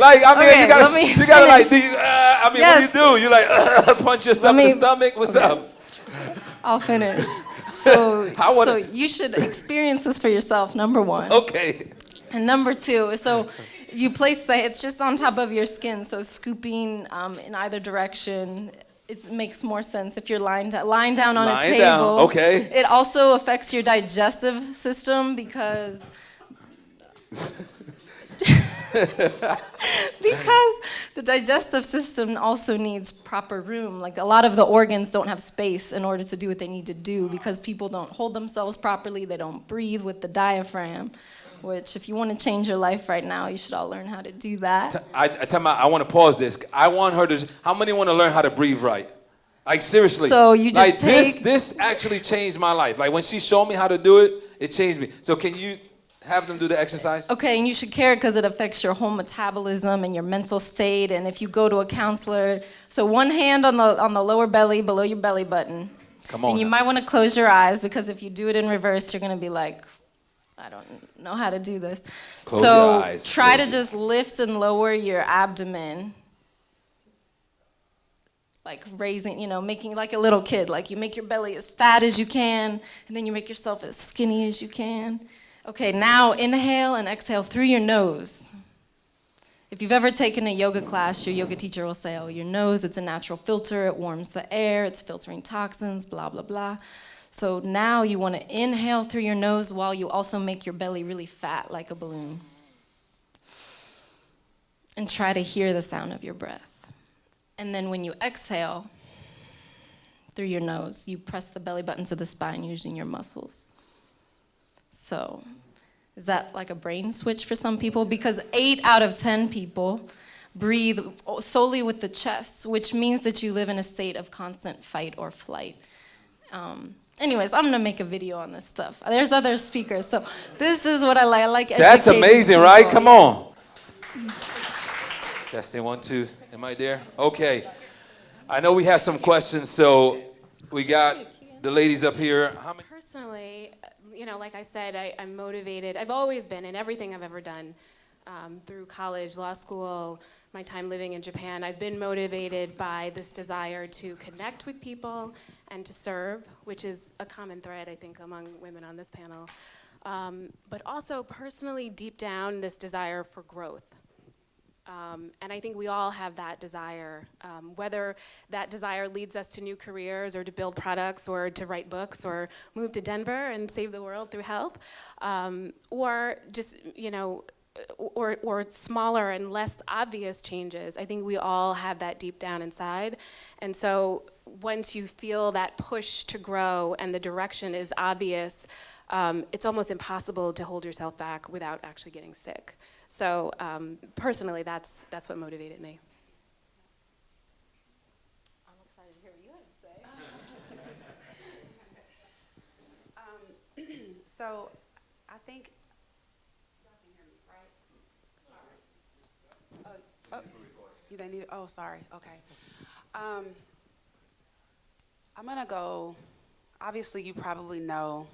Speaker 1: you gotta like, yes. What do? You like punch yourself in the stomach? What's up?
Speaker 6: I'll finish. So you should experience this for yourself, number one.
Speaker 1: Okay.
Speaker 6: And number two, so you place it's just on top of your skin, so scooping in either direction, it makes more sense if you're lying down on a table.
Speaker 1: Down. Okay.
Speaker 6: It also affects your digestive system because the digestive system also needs proper room. Like, a lot of the organs don't have space in order to do what they need to do, because people don't hold themselves properly, they don't breathe with the diaphragm, which, if you want to change your life right now, you should all learn how to do that.
Speaker 1: I want to pause this. I want her to, how many want to learn how to breathe right? Like, seriously.
Speaker 6: So you just
Speaker 1: like, this actually changed my life. Like, when she showed me how to do it, it changed me. So can you have them do the exercise?
Speaker 6: Okay, and you should care, because it affects your whole metabolism and your mental state. And if you go to a counselor, so one hand on the lower belly, below your belly button.
Speaker 1: Come on.
Speaker 6: And you might want to close your eyes, because if you do it in reverse, you're going to be like, I don't know how to do this.
Speaker 1: Close your eyes.
Speaker 6: Try to just lift and lower your abdomen. Like raising, making like a little kid. Like, you make your belly as fat as you can, and then you make yourself as skinny as you can. Okay, now inhale and exhale through your nose. If you've ever taken a yoga class, your yoga teacher will say, oh, your nose, it's a natural filter, it warms the air, it's filtering toxins, blah, blah, blah. So now you want to inhale through your nose while you also make your belly really fat like a balloon. And try to hear the sound of your breath. And then when you exhale through your nose, you press the belly button to the spine using your muscles. So, is that like a brain switch for some people? Because 8 out of 10 people breathe solely with the chest, which means that you live in a state of constant fight or flight. Anyways, I'm gonna make a video on this stuff. There's other speakers, so this is what I like. I like
Speaker 1: That's
Speaker 6: educating
Speaker 1: amazing,
Speaker 6: people.
Speaker 1: right? Come on. Testing 1, 2. Am I there? Okay. I know we have some questions, so we got the ladies up here. How many?
Speaker 4: Personally, like I said, I'm motivated. I've always been in everything I've ever done, through college, law school, my time living in Japan. I've been motivated by this desire to connect with people and to serve, which is a common thread, I think, among women on this panel. But also, personally, deep down, this desire for growth. And I think we all have that desire, whether that desire leads us to new careers or to build products or to write books or move to Denver and save the world through health, or just, or smaller and less obvious changes. I think we all have that deep down inside. And so once you feel that push to grow and the direction is obvious, it's almost impossible to hold yourself back without actually getting sick. So personally, that's what motivated me.
Speaker 6: I'm excited to hear what you have to say.
Speaker 3: So I think y'all can hear me, right? All right. They need. Oh, sorry. Okay. I'm gonna go. Obviously, you probably know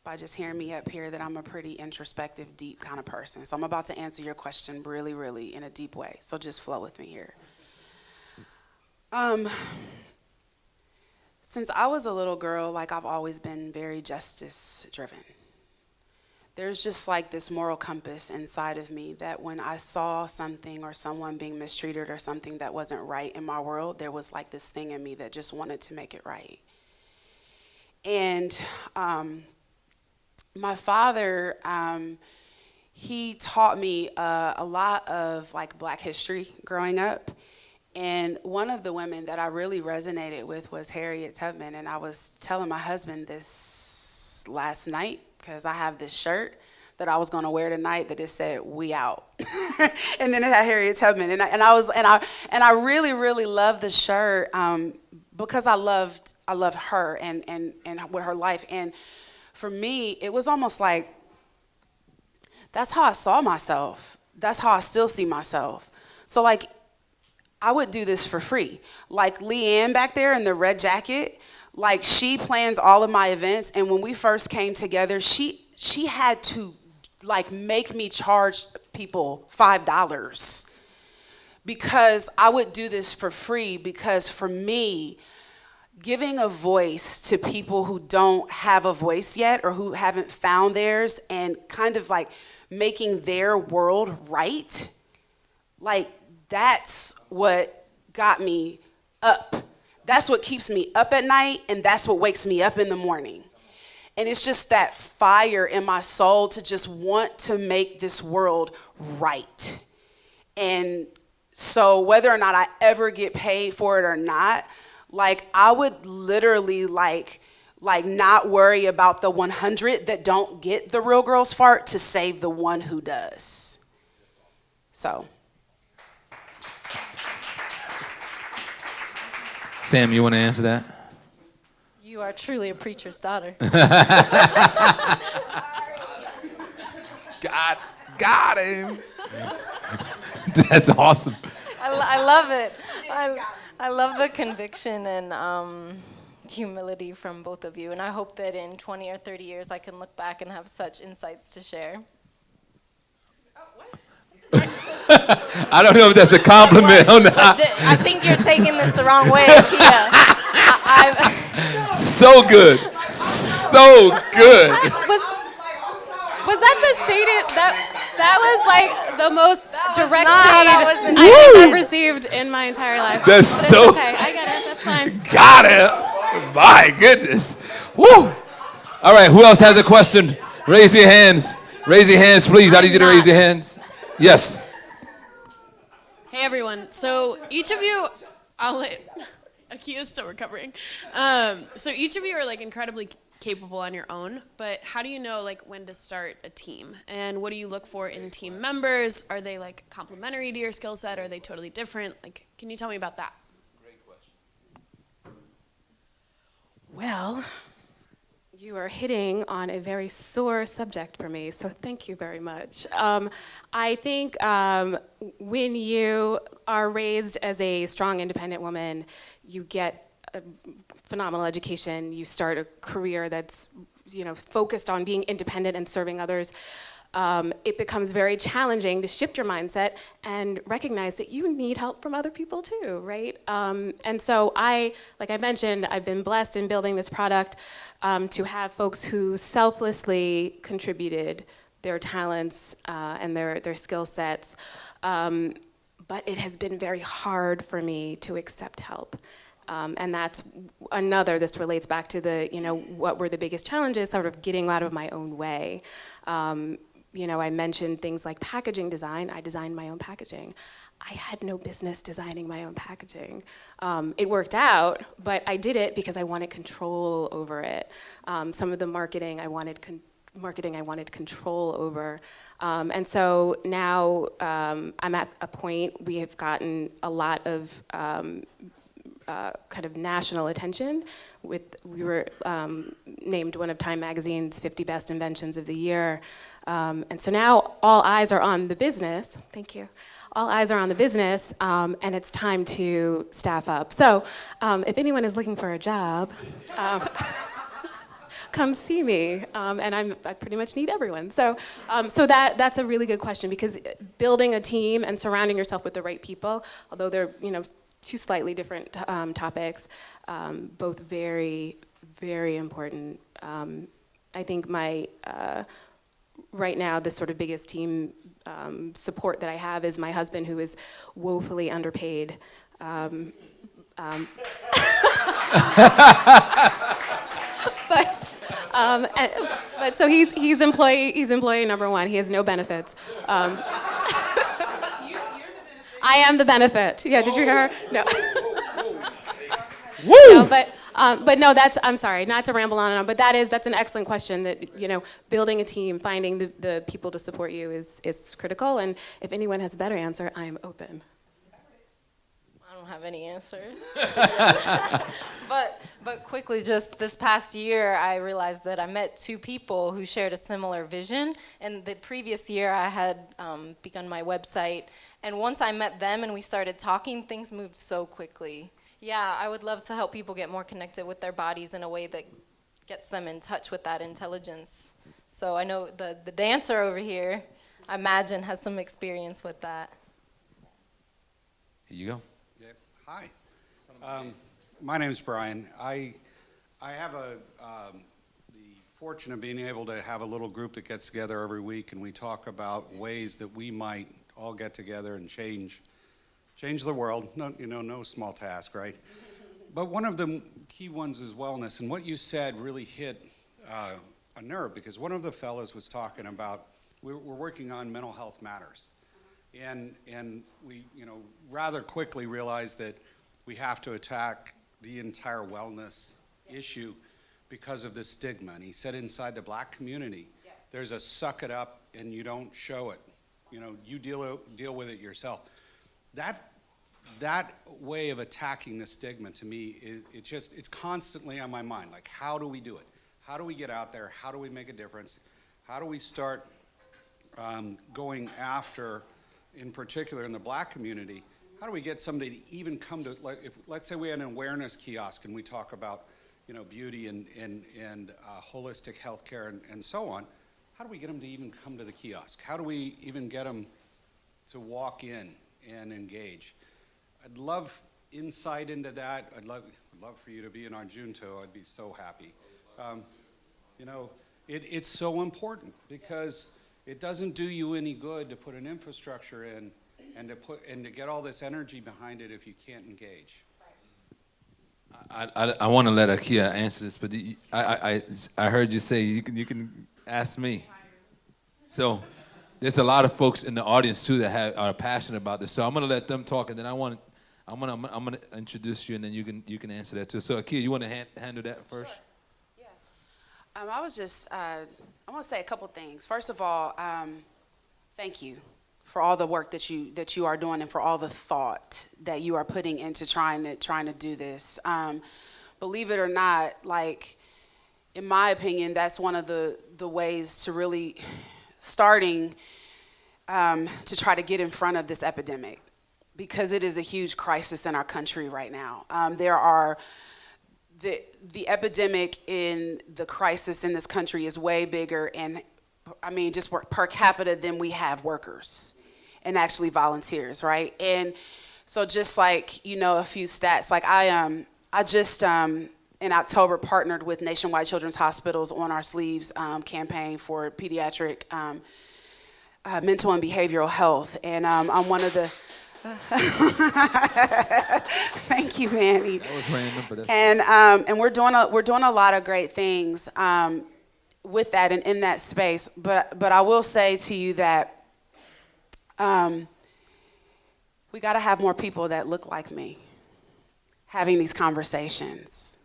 Speaker 3: by just hearing me up here that I'm a pretty introspective, deep kind of person. So I'm about to answer your question really, really in a deep way. So just flow with me here. Since I was a little girl, I've always been very justice driven. There's just this moral compass inside of me that when I saw something or someone being mistreated or something that wasn't right in my world, there was this thing in me that just wanted to make it right. And my father, he taught me a lot of Black history growing up. And one of the women that I really resonated with was Harriet Tubman. And I was telling my husband this last night because I have this shirt that I was going to wear tonight that it said "We Out," and then it had Harriet Tubman. And I really, really loved the shirt because I loved her and with her life. And for me, it was almost that's how I saw myself. That's how I still see myself. So I would do this for free. Leanne back there in the red jacket, she plans all of my events. And when we first came together, she had to make me charge people $5 because I would do this for free. Because for me, giving a voice to people who don't have a voice yet or who haven't found theirs and kind of making their world right, that's what got me up. That's what keeps me up at night, and that's what wakes me up in the morning. And it's just that fire in my soul to just want to make this world right. And so whether or not I ever get paid for it or not, I would literally not worry about the 100 that don't get the real girl's fart to save the one who does. So.
Speaker 1: Sam, you want to answer that?
Speaker 6: You are truly a preacher's daughter.
Speaker 1: Got him. That's awesome.
Speaker 6: I love it. I love the conviction and humility from both of you. And I hope that in 20 or 30 years I can look back and have such insights to share.
Speaker 1: I don't know if that's a compliment or not.
Speaker 6: I think you're taking this the wrong way, Achea.
Speaker 1: So good. So good.
Speaker 4: Was that the shaded? That was the most direct shade I've received in my entire life.
Speaker 1: That's so.
Speaker 4: Okay, I get it. That's fine.
Speaker 1: Got it. My goodness. Woo. All right. Who else has a question? Raise your hands. Raise your hands, please. I need you to raise your hands. Yes.
Speaker 7: Hey everyone. So each of you, Akia's still recovering. So each of you are incredibly capable on your own, but how do you know like when to start a team? And what do you look for in team members? Are they like complementary to your skill set? Are they totally different? Like, can you tell me about that?
Speaker 1: Great question.
Speaker 4: Well, you are hitting on a very sore subject for me, so thank you very much. I think when you are raised as a strong, independent woman, you get a phenomenal education. You start a career that's, focused on being independent and serving others. It becomes very challenging to shift your mindset and recognize that you need help from other people too, right? And so like I mentioned, I've been blessed in building this product to have folks who selflessly contributed their talents and their skill sets. But it has been very hard for me to accept help. And that's this relates back to what were the biggest challenges, sort of getting out of my own way. I mentioned things like packaging design. I designed my own packaging. I had no business designing my own packaging. It worked out, but I did it because I wanted control over it. Some of the marketing I wanted control over. And so now I'm at a point, we have gotten a lot of kind of national attention. We were named one of Time Magazine's 50 Best Inventions of the Year. And so now all eyes are on the business. Thank you. All eyes are on the business, and it's time to staff up. So if anyone is looking for a job, come see me, and I pretty much need everyone. So that's a really good question, because building a team and surrounding yourself with the right people, although they're two slightly different topics, both very, very important. I think right now, the sort of biggest team support that I have is my husband, who is woefully underpaid. But so he's employee number one. He has no benefits. I am the benefit. Yeah, did you hear her? No. Woo! No, but no, I'm sorry, not to ramble on and on, but that's an excellent question, that, building a team, finding the people to support you is critical, and if anyone has a better answer, I am open.
Speaker 6: I don't have any answers. But quickly, just this past year, I realized that I met two people who shared a similar vision. And the previous year, I had begun my website. And once I met them and we started talking, things moved so quickly. Yeah, I would love to help people get more connected with their bodies in a way that gets them in touch with that intelligence. So I know the dancer over here, I imagine, has some experience with that.
Speaker 1: Here you go.
Speaker 8: Yeah. Hi. My name is Brian. I have the fortune of being able to have a little group that gets together every week, and we talk about ways that we might all get together and change the world. No small task, right? But one of the key ones is wellness, and what you said really hit a nerve, because one of the fellows was talking about we're working on mental health matters, and we rather quickly realized that we have to attack the entire wellness issue because of the stigma. And he said inside the black community, there's a suck it up and you don't show it. You deal with it yourself. That way of attacking the stigma, to me, it's constantly on my mind. Like, how do we do it? How do we get out there? How do we make a difference? How do we start going after, in particular in the black community, how do we get somebody to even come to, let's say we had an awareness kiosk and we talk about, beauty and holistic healthcare and so on. How do we get them to even come to the kiosk? How do we even get them to walk in and engage? I'd love insight into that. I'd love for you to be in our Junto. I'd be so happy. It's so important, because it doesn't do you any good to put an infrastructure in and to get all this energy behind it if you can't engage.
Speaker 1: I want to let Achea answer this, but I heard you say you can ask me. So there's a lot of folks in the audience too that are passionate about this. So I'm gonna let them talk, and then I'm gonna introduce you, and then you can answer that too. So Achea, you want to handle that first?
Speaker 3: Sure. I was just, I want to say a couple things. First of all, thank you for all the work that you are doing and for all the thought that you are putting into trying to do this. Believe it or not, like, in my opinion, that's one of the ways to really starting to try to get in front of this epidemic, because it is a huge crisis in our country right now. There are the epidemic in the crisis in this country is way bigger, and I mean just per capita than we have workers and actually volunteers, right? And so just like, you know, a few stats, like I just in October partnered with Nationwide Children's Hospitals on our Sleeves campaign for pediatric mental and behavioral health, and I'm one of the thank you, Manny.
Speaker 1: That was random, but that's
Speaker 3: And we're doing a lot of great things with that and in that space. But I will say to you that we got to have more people that look like me having these conversations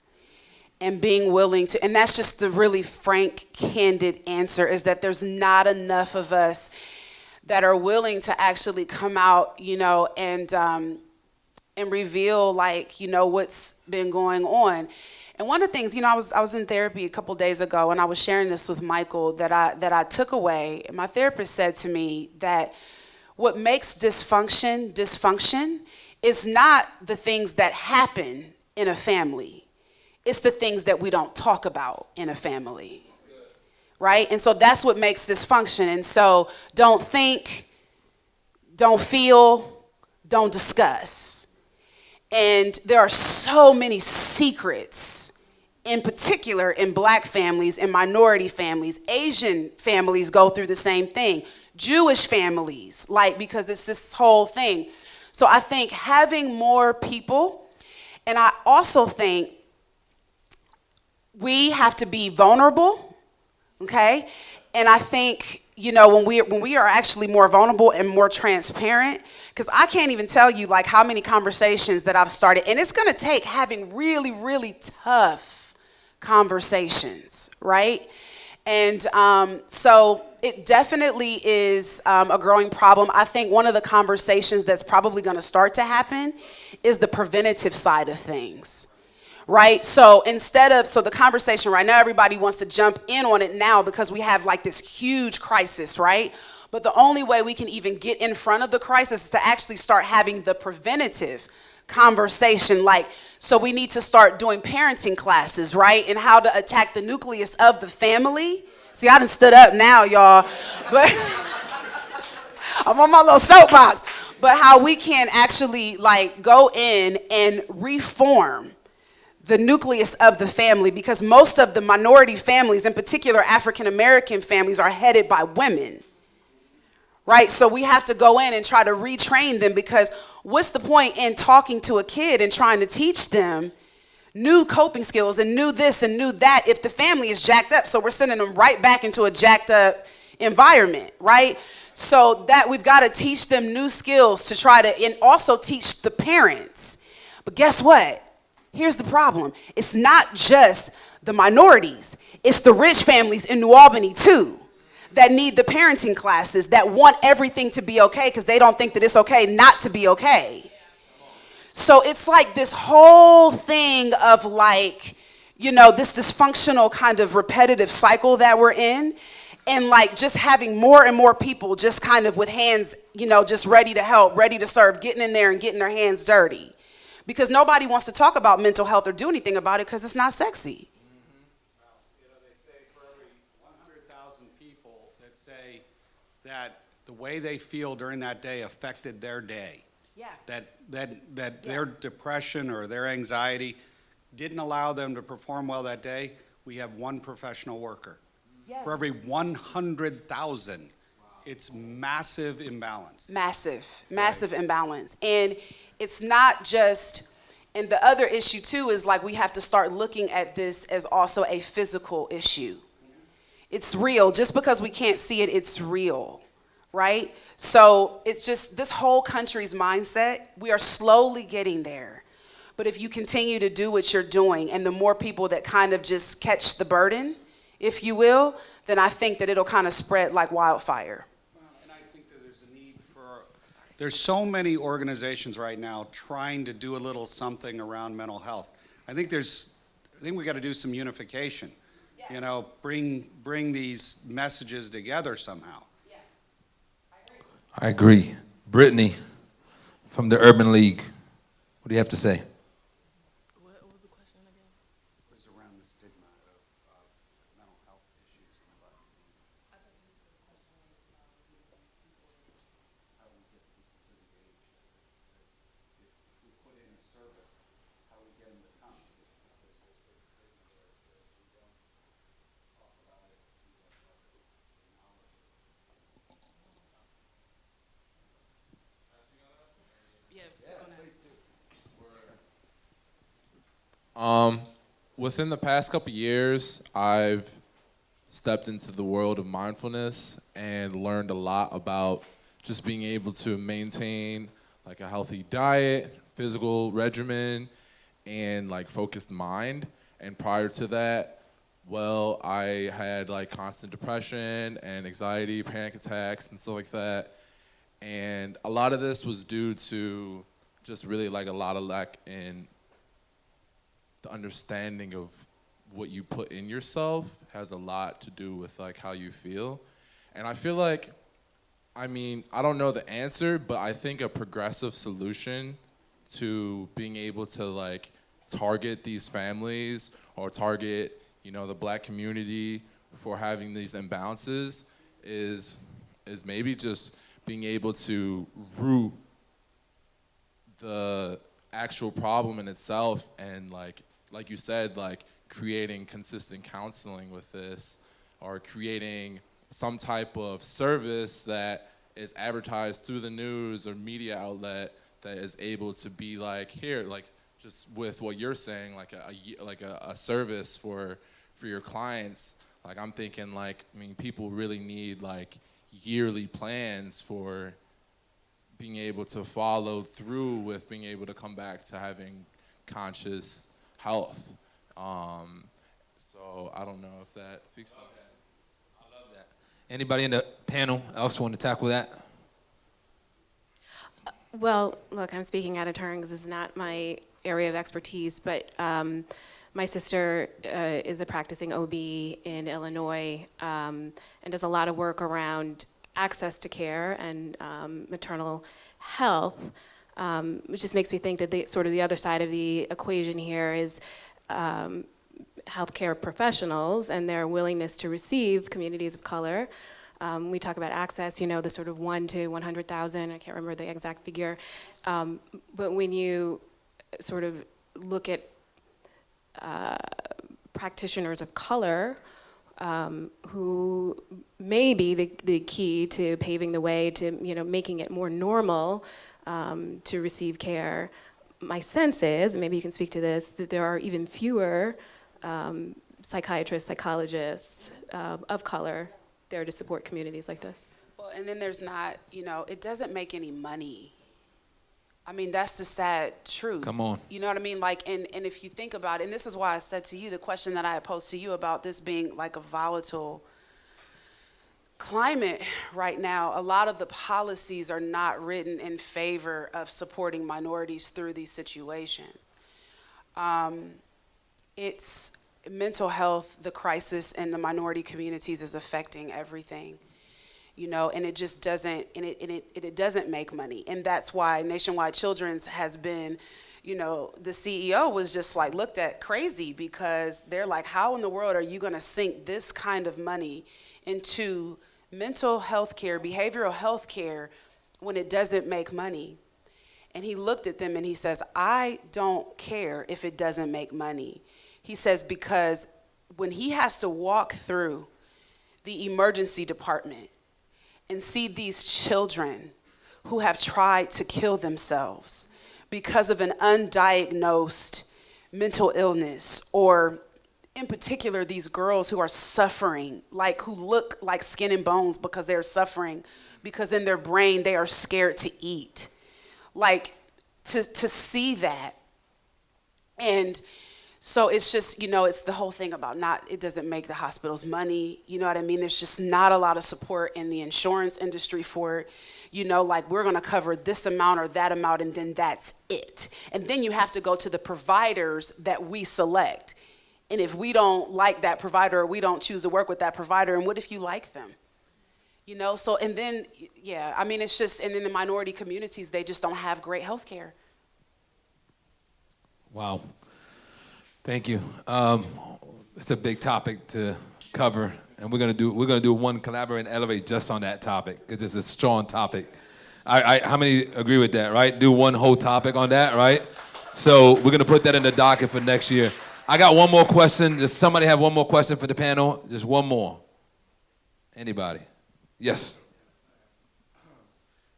Speaker 3: and being willing to. And that's just the really frank, candid answer, is that there's not enough of us that are willing to actually come out, you know, and reveal, like, you know, what's been going on. And one of the things, you know, I was in therapy a couple days ago, and I was sharing this with Michael that I took away. And my therapist said to me that what makes dysfunction is not the things that happen in a family. It's the things that we don't talk about in a family. Right? And so that's what makes dysfunction. And so don't think, don't feel, don't discuss. And there are so many secrets, in particular in Black families and minority families. Asian families go through the same thing. Jewish families, like, because it's this whole thing. So I think having more people, and I also think we have to be vulnerable. Okay, and I think, you know, when we are actually more vulnerable and more transparent, because I can't even tell you like how many conversations that I've started, and it's going to take having really, really tough conversations, right? And so it definitely is a growing problem. I think one of the conversations that's probably going to start to happen is the preventative side of things. Right? So so the conversation right now, everybody wants to jump in on it now because we have like this huge crisis, right? But the only way we can even get in front of the crisis is to actually start having the preventative conversation. Like, so we need to start doing parenting classes, right? And how to attack the nucleus of the family. See, I done stood up now, y'all, but I'm on my little soapbox. But how we can actually like go in and reform the nucleus of the family, because most of the minority families, in particular African-American families, are headed by women, right? So we have to go in and try to retrain them, because what's the point in talking to a kid and trying to teach them new coping skills and new this and new that if the family is jacked up? So we're sending them right back into a jacked up environment, right? So that we've got to teach them new skills to try to, and also teach the parents. But guess what? Here's the problem. It's not just the minorities. It's the rich families in New Albany, too, that need the parenting classes, that want everything to be okay because they don't think that it's okay not to be okay. So it's like this whole thing of like, you know, this dysfunctional kind of repetitive cycle that we're in. And like just having more and more people just kind of with hands, you know, just ready to help, ready to serve, getting in there and getting their hands dirty. Because nobody wants to talk about mental health or do anything about it because it's not sexy.
Speaker 8: Well, you know, they say for every 100,000 people that say that the way they feel during that day affected their day.
Speaker 3: Yeah.
Speaker 8: That their depression or their anxiety didn't allow them to perform well that day, we have one professional worker.
Speaker 3: Yes.
Speaker 8: For every 100,000. It's massive imbalance.
Speaker 3: Massive imbalance. And it's not just, and the other issue too is like we have to start looking at this as also a physical issue. It's real. Just because we can't see it, it's real, right? So it's just this whole country's mindset. We are slowly getting there. But if you continue to do what you're doing, and the more people that kind of just catch the burden if you will, then I think that it'll kind of spread like wildfire.
Speaker 8: And I think that there's a need for, there's so many organizations right now trying to do a little something around mental health. I think we got to do some unification. Yes. You know, bring these messages together somehow.
Speaker 3: Yeah.
Speaker 1: I agree. Brittany from the Urban League. What do you have to say?
Speaker 7: What was the question again?
Speaker 8: It was around the stigma of mental health issues in the Black community. How do we get people to engage? If we put in a service, how we get them to come? There's this big stigma there that says we don't talk about it, we don't acknowledge it.
Speaker 9: Within the past couple years, I've stepped into the world of mindfulness and learned a lot about just being able to maintain like a healthy diet, physical regimen, and like focused mind. And prior to that, well, I had like constant depression and anxiety, panic attacks, and stuff like that. And a lot of this was due to just really like a lot of lack in the understanding of what you put in yourself has a lot to do with like how you feel. And I feel like, I mean, I don't know the answer, but I think a progressive solution to being able to like target these families or target, you know, the Black community for having these imbalances is maybe just being able to root the actual problem in itself and like you said, like creating consistent counseling with this or creating some type of service that is advertised through the news or media outlet that is able to be like here, like just with what you're saying, like a service for your clients. Like I'm thinking like, I mean, people really need like yearly plans for being able to follow through with being able to come back to having conscious health. So I don't know if that speaks to that.
Speaker 1: I love that. Anybody in the panel else want to tackle that?
Speaker 4: Well, look, I'm speaking out of turn because this is not my area of expertise, but my sister is a practicing OB in Illinois and does a lot of work around access to care and maternal health, which just makes me think that the other side of the equation here is healthcare professionals and their willingness to receive communities of color. We talk about access, you know, the sort of 1 to 100,000, I can't remember the exact figure. But when you sort of look at practitioners of color who may be the key to paving the way to, you know, making it more normal to receive care, my sense is, maybe you can speak to this, that there are even fewer psychiatrists, psychologists of color there to support communities like this.
Speaker 3: Well, and then there's not, you know, it doesn't make any money. I mean, that's the sad truth.
Speaker 1: Come on.
Speaker 3: You know what I mean? Like, and if you think about it, and this is why I said to you, the question that I had posed to you about this being like a volatile climate right now, a lot of the policies are not written in favor of supporting minorities through these situations. It's mental health, the crisis in the minority communities is affecting everything, you know, and it just doesn't, and it doesn't make money. And that's why Nationwide Children's has been, you know, the CEO was just like looked at crazy because they're like, how in the world are you gonna sink this kind of money into mental health care, behavioral health care, when it doesn't make money? And he looked at them and he says, I don't care if it doesn't make money. He says, because when he has to walk through the emergency department and see these children who have tried to kill themselves because of an undiagnosed mental illness, or in particular, these girls who are suffering, like who look like skin and bones because they're suffering, because in their brain they are scared to eat. Like to see that and So it's just, it's the whole thing about it doesn't make the hospitals money. You know what I mean? There's just not a lot of support in the insurance industry for it. Like we're gonna cover this amount or that amount and then that's it. And then you have to go to the providers that we select. And if we don't like that provider or we don't choose to work with that provider, and what if you like them? So, and then, it's just, and in the minority communities, they just don't have great health care.
Speaker 1: Wow. Thank you. It's a big topic to cover, and we're gonna do one Collaborate and Elevate just on that topic because it's a strong topic. How many agree with that? Right? Do one whole topic on that, right? So we're gonna put that in the docket for next year. I got one more question. Does somebody have one more question for the panel? Just one more. Anybody? Yes.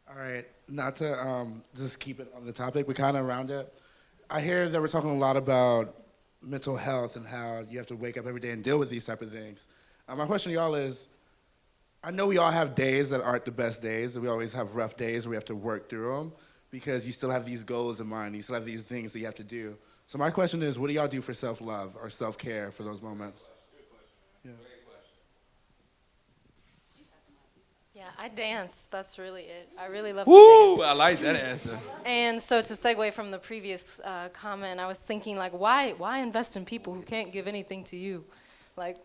Speaker 10: All right. Not to just keep it on the topic, but kind of around it. I hear that we're talking a lot about mental health and how you have to wake up every day and deal with these type of things. My question to y'all is, I know we all have days that aren't the best days, and we always have rough days where we have to work through them because you still have these goals in mind, you still have these things that you have to do. So my question is, what do y'all do for self-love or self-care for those moments? Yeah.
Speaker 6: Yeah, I dance. That's really it. I really love
Speaker 1: Woo!
Speaker 6: to dance.
Speaker 1: I like that answer.
Speaker 6: And so to segue from the previous comment, I was thinking, like, why invest in people who can't give anything to you? Like,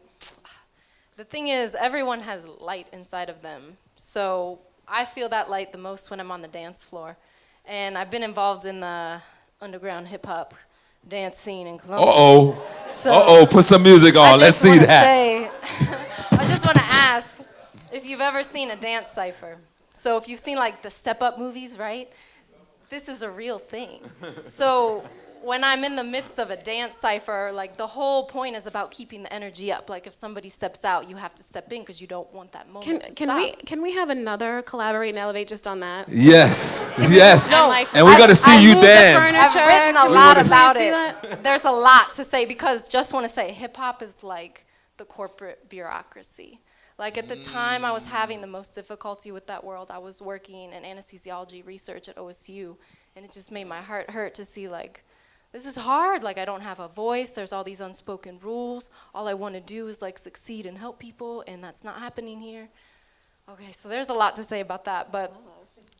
Speaker 6: the thing is, everyone has light inside of them. So I feel that light the most when I'm on the dance floor. And I've been involved in the underground hip-hop dance scene in Columbus.
Speaker 1: Uh-oh. Put some music on. Let's see that.
Speaker 6: I just want to ask if you've ever seen a dance cipher. So if you've seen like the Step Up movies, right? This is a real thing. So when I'm in the midst of a dance cipher, like the whole point is about keeping the energy up. Like if somebody steps out, you have to step in because you don't want that moment to stop.
Speaker 4: Can we have another Collaborate and Elevate just on that?
Speaker 1: Yes. Yes.
Speaker 6: No,
Speaker 1: and we're going to see you dance.
Speaker 6: I've written a lot about it. There's a lot to say because just want to say hip-hop is like the corporate bureaucracy. Like at the time I was having the most difficulty with that world, I was working in anesthesiology research at OSU, and it just made my heart hurt to see like, this is hard, like I don't have a voice, there's all these unspoken rules, all I want to do is like succeed and help people, and that's not happening here. Okay, so there's a lot to say about that, but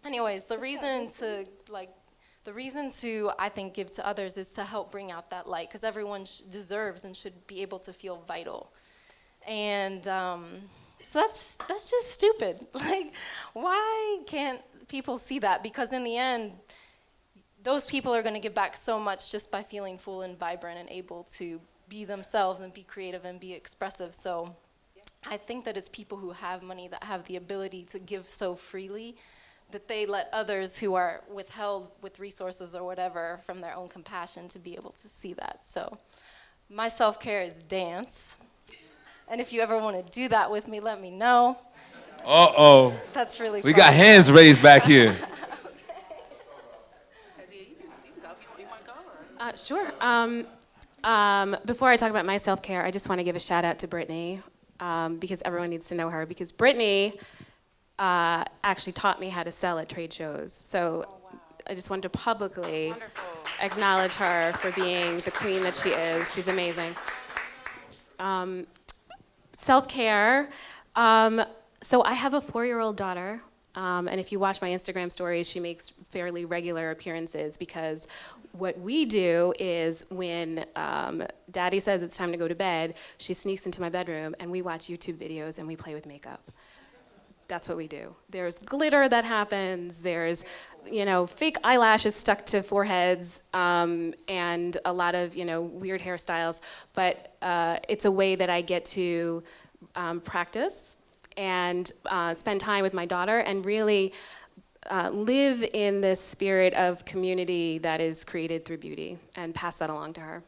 Speaker 6: anyways, the reason to, I think, give to others is to help bring out that light, because everyone deserves and should be able to feel vital. And so that's just stupid. Like, why can't people see that? Because in the end, those people are going to give back so much just by feeling full and vibrant and able to be themselves and be creative and be expressive. So I think that it's people who have money that have the ability to give so freely that they let others who are withheld with resources or whatever from their own compassion to be able to see that. So my self-care is dance. And if you ever want to do that with me, let me know.
Speaker 1: Uh-oh.
Speaker 6: That's really fun.
Speaker 1: We got hands raised back here.
Speaker 4: Sure. Before I talk about my self-care, I just want to give a shout out to Brittany because everyone needs to know her. Because Brittany actually taught me how to sell at trade shows. So I just wanted to publicly acknowledge her for being the queen that she is. She's amazing. Self-care. So I have a 4-year-old daughter. And if you watch my Instagram stories, she makes fairly regular appearances because what we do is when Daddy says it's time to go to bed, she sneaks into my bedroom and we watch YouTube videos and we play with makeup. That's what we do. There's glitter that happens, there's fake eyelashes stuck to foreheads, and a lot of weird hairstyles, but it's a way that I get to practice and spend time with my daughter and really live in this spirit of community that is created through beauty and pass that along to her.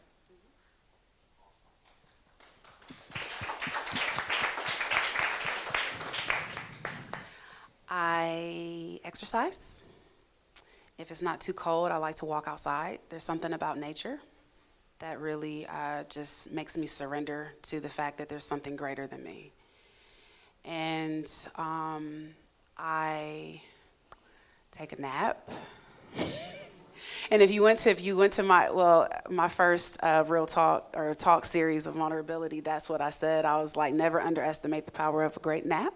Speaker 3: I exercise. If it's not too cold, I like to walk outside. There's something about nature that really just makes me surrender to the fact that there's something greater than me. And I take a nap. And if you went to my first real talk or talk series of vulnerability, that's what I said. I was like, never underestimate the power of a great nap.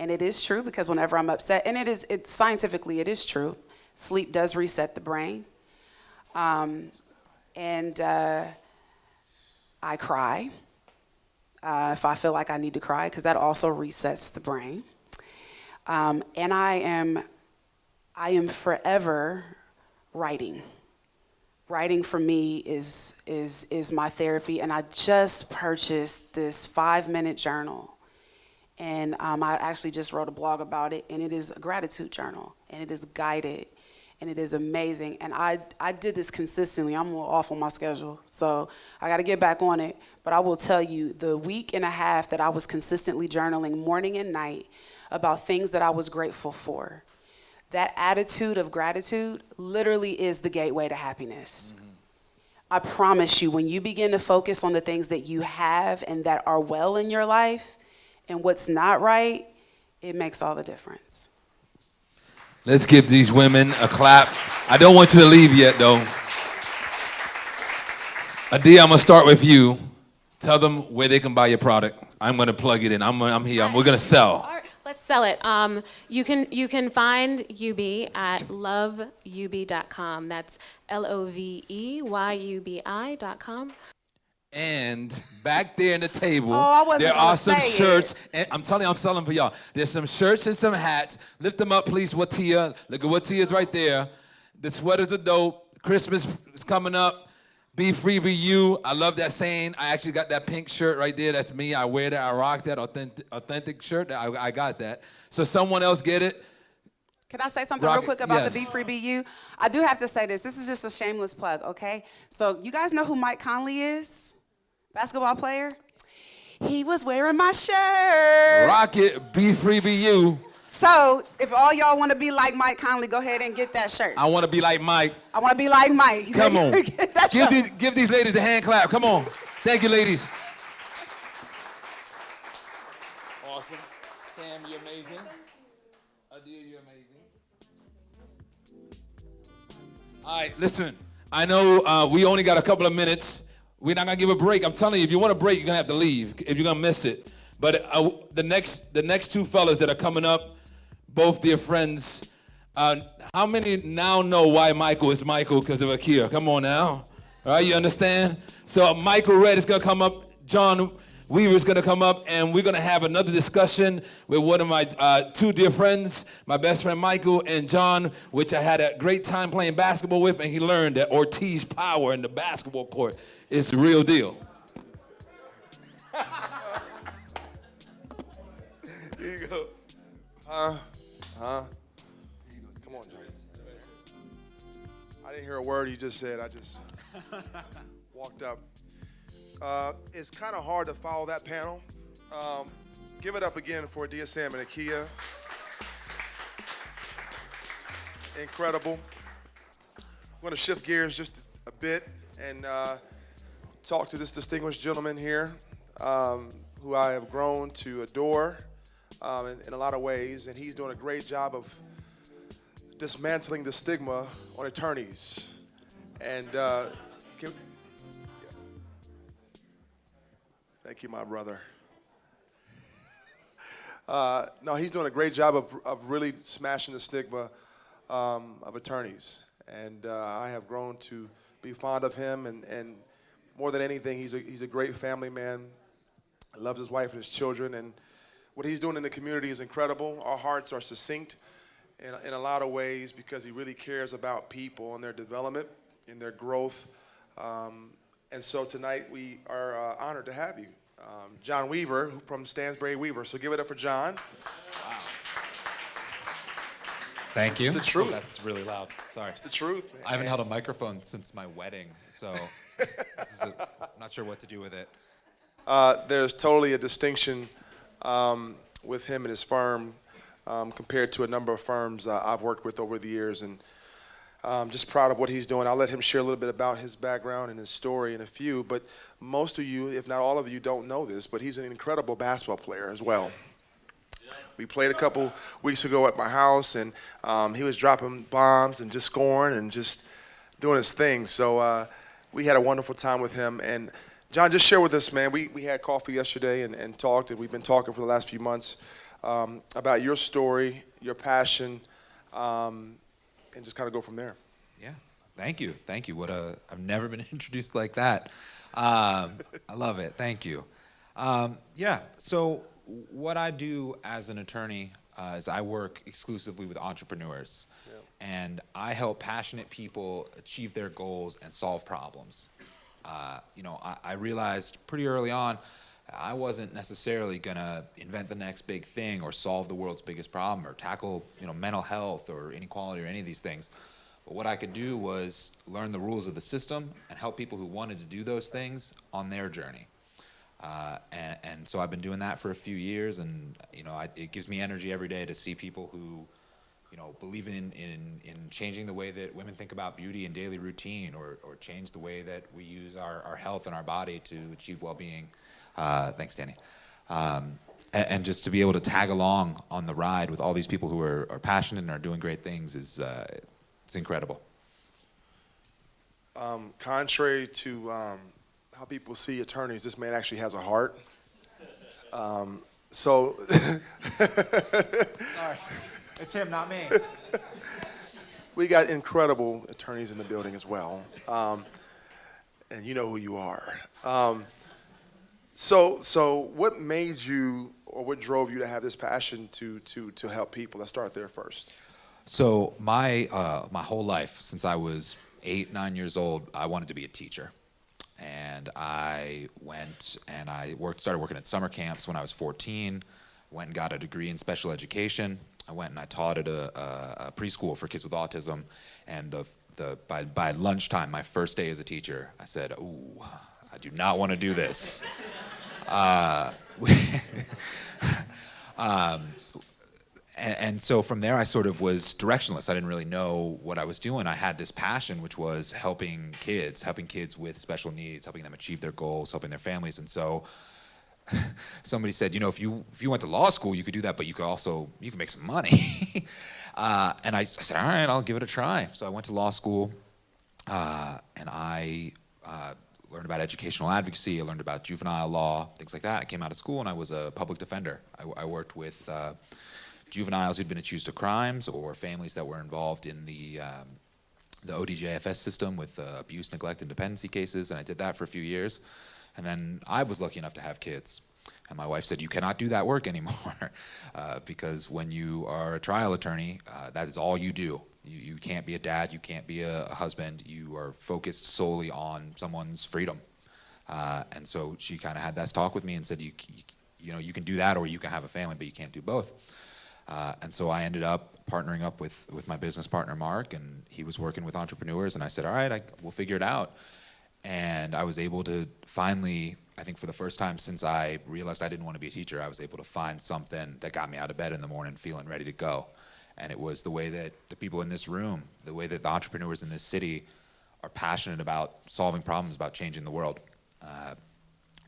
Speaker 3: And it is true, because whenever I'm upset, and it's scientifically, it is true. Sleep does reset the brain. And I cry if I feel like I need to cry, because that also resets the brain. And I am forever writing. Writing for me is my therapy, and I just purchased this 5-minute journal. And I actually just wrote a blog about it, and it is a gratitude journal, and it is guided, and it is amazing. And I did this consistently. I'm a little off on my schedule, so I got to get back on it. But I will tell you, the week and a half that I was consistently journaling morning and night about things that I was grateful for, that attitude of gratitude literally is the gateway to happiness. Mm-hmm. I promise you, when you begin to focus on the things that you have and that are well in your life, and what's not right, it makes all the difference.
Speaker 1: Let's give these women a clap. I don't want you to leave yet, though. Adiya, I'm gonna start with you. Tell them where they can buy your product. I'm gonna plug it in. I'm here. We're gonna sell.
Speaker 4: All right, let's sell it. You can find Yubi at loveyubi.com. That's LOVEYUBI.com.
Speaker 1: And back there in the table,
Speaker 3: there
Speaker 1: are some shirts. And I'm telling you, I'm selling for y'all. There's some shirts and some hats. Lift them up, please, Watia. Look at Watia's right there. The sweaters are dope. Christmas is coming up. Be free, be you. I love that saying. I actually got that pink shirt right there. That's me. I wear that. I rock that authentic shirt. I got that. So someone else get it.
Speaker 3: Can I say something real quick about the Be Free, Be You? I do have to say this. This is just a shameless plug, okay? So you guys know who Mike Conley is? Basketball player? He was wearing my shirt.
Speaker 1: Rock it. Be free, be you.
Speaker 3: So if all y'all want to be like Mike Conley, go ahead and get that shirt.
Speaker 1: I want to be like Mike.
Speaker 3: I want to be like Mike.
Speaker 1: Come on.
Speaker 3: Give
Speaker 1: these ladies a hand clap. Come on. Thank you, ladies. Awesome. Sam, you're amazing. Adiya, you're amazing. All right, listen. I know we only got a couple of minutes. We're not gonna give a break. I'm telling you, if you want a break, you're gonna have to leave if you're gonna miss it. But the next two fellas that are coming up, both dear friends. How many now know why Michael is Michael? Because of Achea. Come on now. All right, you understand? So Michael Redd is gonna come up. John Weaver is gonna come up, and we're gonna have another discussion with one of my two dear friends, my best friend Michael and John, which I had a great time playing basketball with, and he learned that Ortiz power in the basketball court is the real deal.
Speaker 11: Here you go. Come on, John. I didn't hear a word he just said. I just walked up. It's kind of hard to follow that panel. Give it up again for Adiya, Sam, and Achea. Incredible. I'm going to shift gears just a bit and talk to this distinguished gentleman here, who I have grown to adore in a lot of ways, and he's doing a great job of dismantling the stigma on attorneys. And thank you, my brother. No, he's doing a great job of really smashing the stigma of attorneys. And I have grown to be fond of him, and more than anything, he's a great family man. Loves his wife and his children, and what he's doing in the community is incredible. Our hearts are succinct in a lot of ways because he really cares about people and their development and their growth. And so tonight we are honored to have you. John Weaver from Stansbury Weaver. So give it up for John.
Speaker 12: Wow. Thank you.
Speaker 11: It's the truth.
Speaker 12: Oh, that's really loud. Sorry.
Speaker 11: It's the truth, man.
Speaker 12: I haven't held a microphone since my wedding, so I'm not sure what to do with it.
Speaker 11: There's totally a distinction with him and his firm compared to a number of firms I've worked with over the years, and just proud of what he's doing. I'll let him share a little bit about his background and his story in a few, but most of you, if not all of you, don't know this, but he's an incredible basketball player as well. We played a couple weeks ago at my house, and he was dropping bombs and just scoring and just doing his thing. So we had a wonderful time with him. And John, just share with us, man, we had coffee yesterday and talked, and we've been talking for the last few months about your story, your passion, and just kind of go from there.
Speaker 12: Yeah, thank you. I've never been introduced like that. I love it, thank you. Yeah, so what I do as an attorney is I work exclusively with entrepreneurs. Yep. And I help passionate people achieve their goals and solve problems. I realized pretty early on I wasn't necessarily gonna invent the next big thing or solve the world's biggest problem or tackle mental health or inequality or any of these things. But what I could do was learn the rules of the system and help people who wanted to do those things on their journey. And so I've been doing that for a few years, and it gives me energy every day to see people who believe in changing the way that women think about beauty and daily routine, or change the way that we use our health and our body to achieve well-being. Thanks, Danny. And just to be able to tag along on the ride with all these people who are passionate and are doing great things is it's incredible.
Speaker 11: Contrary to how people see attorneys, this man actually has a heart. Sorry,
Speaker 12: it's him, not me.
Speaker 11: We got incredible attorneys in the building as well, and you know who you are. So what made you, or what drove you to have this passion to help people? Let's start there first.
Speaker 12: So my whole life, since I was 8, 9 years old, I wanted to be a teacher. And I went and started working at summer camps when I was 14, went and got a degree in special education. I went and I taught at a preschool for kids with autism. And by lunchtime, my first day as a teacher, I said, ooh, I do not want to do this. And so from there, I sort of was directionless. I didn't really know what I was doing. I had this passion, which was helping kids with special needs, helping them achieve their goals, helping their families. And so somebody said, if you went to law school, you could do that, but you can make some money. And I said, all right, I'll give it a try. So I went to law school, and I learned about educational advocacy. I learned about juvenile law, things like that. I came out of school, and I was a public defender. I worked with juveniles who'd been accused of crimes, or families that were involved in the ODJFS system with abuse, neglect, and dependency cases, and I did that for a few years. And then I was lucky enough to have kids. And my wife said, you cannot do that work anymore, because when you are a trial attorney, that is all you do. You can't be a dad, you can't be a husband, you are focused solely on someone's freedom. And so she kind of had that talk with me and said, you can do that, or you can have a family, but you can't do both. And so I ended up partnering up with my business partner, Mark, and he was working with entrepreneurs, and I said, all right, we'll figure it out. And I was able to finally, I think for the first time since I realized I didn't want to be a teacher, I was able to find something that got me out of bed in the morning feeling ready to go. And it was the way that the people in this room, the way that the entrepreneurs in this city are passionate about solving problems, about changing the world.